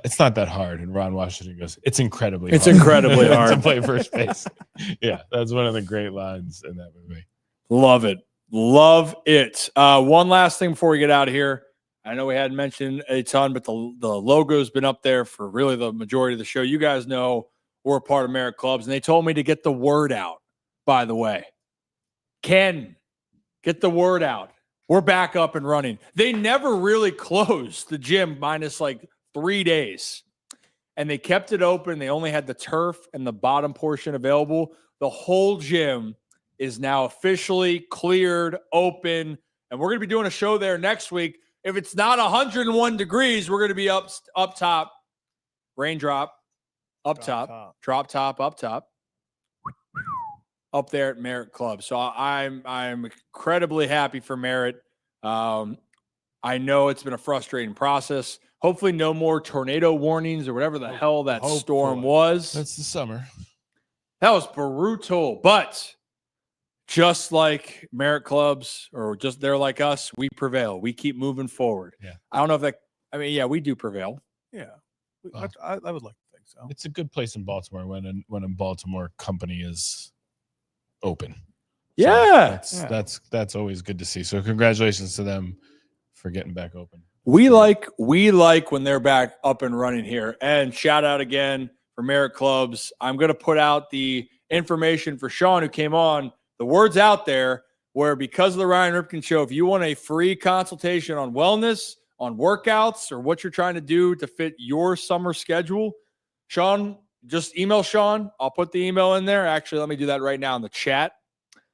"It's not that hard," and Ron Washington goes, "It's incredibly hard. Incredibly hard to play first base." Yeah, that's one of the great lines in that movie. Love it. Love it. One last thing before we get out of here. I know we hadn't mentioned a ton, but the logo's been up there for really the majority of the show. You guys know we're a part of Merit Clubs, and they told me to get the word out, by the way. Ken, get the word out. We're back up and running. They never really closed the gym minus like 3 days, and they kept it open. They only had the turf and the bottom portion available. The whole gym is now officially cleared, open, and we're going to be doing a show there next week. If it's not 101 degrees, we're going to be up top, raindrop, up top, drop top, up top, up there at Merit Club. So I'm incredibly happy for Merit. I know it's been a frustrating process. Hopefully no more tornado warnings or whatever the hell that storm was. That's the summer. That was brutal. But just like Merit Clubs, or just they're like us, we prevail. We keep moving forward. Yeah. I don't know if that, yeah, we do prevail. Yeah. I would like to think so. It's a good place in Baltimore when a Baltimore company is open. Yeah. That's always good to see. So congratulations to them for getting back open. We like when they're back up and running here. And shout out again for Merit Clubs. I'm going to put out the information for Sean, who came on. The word's out there where, because of the Ryan Ripken Show, if you want a free consultation on wellness, on workouts, or what you're trying to do to fit your summer schedule, Sean, just email Sean. I'll put the email in there. Actually, let me do that right now in the chat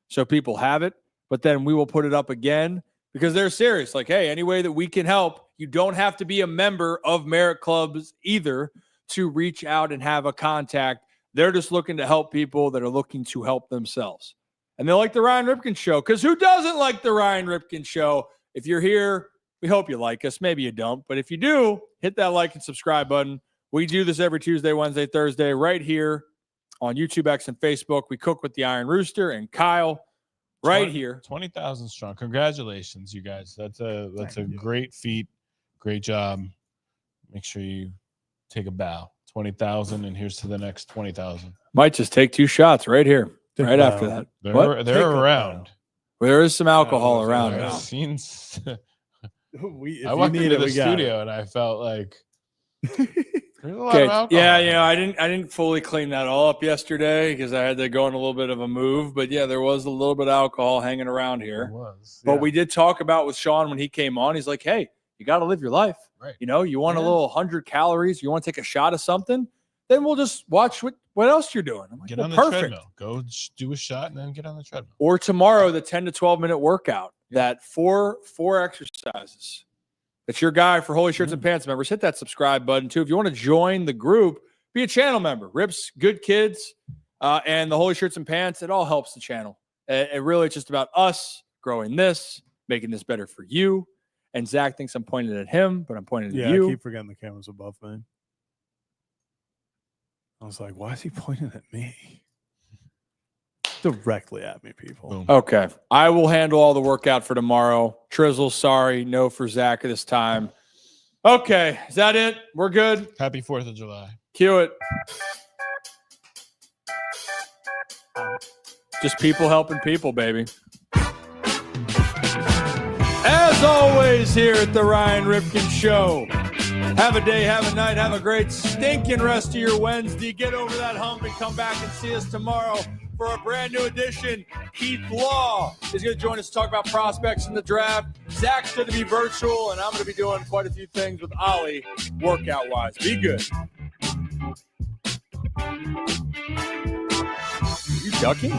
so people have it. But then we will put it up again, because they're serious. Like, hey, any way that we can help, you don't have to be a member of Merit Clubs either to reach out and have a contact. They're just looking to help people that are looking to help themselves. And they like the Ryan Ripken Show, because who doesn't like the Ryan Ripken Show? If you're here, we hope you like us. Maybe you don't. But if you do, hit that like and subscribe button. We do this every Tuesday, Wednesday, Thursday right here on YouTube, X, and Facebook. We cook with the Iron Rooster and Kyle right here. 20,000 strong. Congratulations, you guys. That's a great feat. Great job. Make sure you take a bow. 20,000, and here's to the next 20,000. Might just take 2 shots right here. Right after that. They're around. There is some alcohol around. I've Now. seen. I I walked into the studio and I felt like there's a lot Okay. of alcohol. Yeah, I didn't fully clean that all up yesterday because I had to go on a little bit of a move. But yeah, there was a little bit of alcohol hanging around here. It was. But we did talk about with Sean when he came on. He's like, hey, you got to live your life. Right. You want a little 100 calories. You want to take a shot of something. Then we'll just watch what else you're doing. I'm like, Get on the perfect. treadmill. Go do a shot and then get on the treadmill. Or tomorrow, the 10 to 12 minute workout, that four exercises. That's your guy for Holy Shirts and Pants members. Hit that subscribe button too. If you want to join the group, be a channel member. Rip's good kids and the Holy Shirts and Pants, it all helps the channel. It really, it's just about us growing this, making this better for you. And Zach thinks I'm pointing at him, but I'm pointing at you. I keep forgetting the camera's above me. I was like, why is he pointing at me? Directly at me, people. Boom. Okay. I will handle all the workout for tomorrow. Trizzle, sorry. No for Zach this time. Okay. Is that it? We're good? Happy 4th of July. Cue it. Just people helping people, baby. As always, here at the Ryan Ripken Show, have a day, have a night, have a great stinking rest of your Wednesday. Get over that hump and come back and see us tomorrow for a brand new edition. Keith Law is going to join us to talk about prospects in the draft. Zach's going to be virtual, and I'm going to be doing quite a few things with Ollie workout-wise. Be good. You ducking?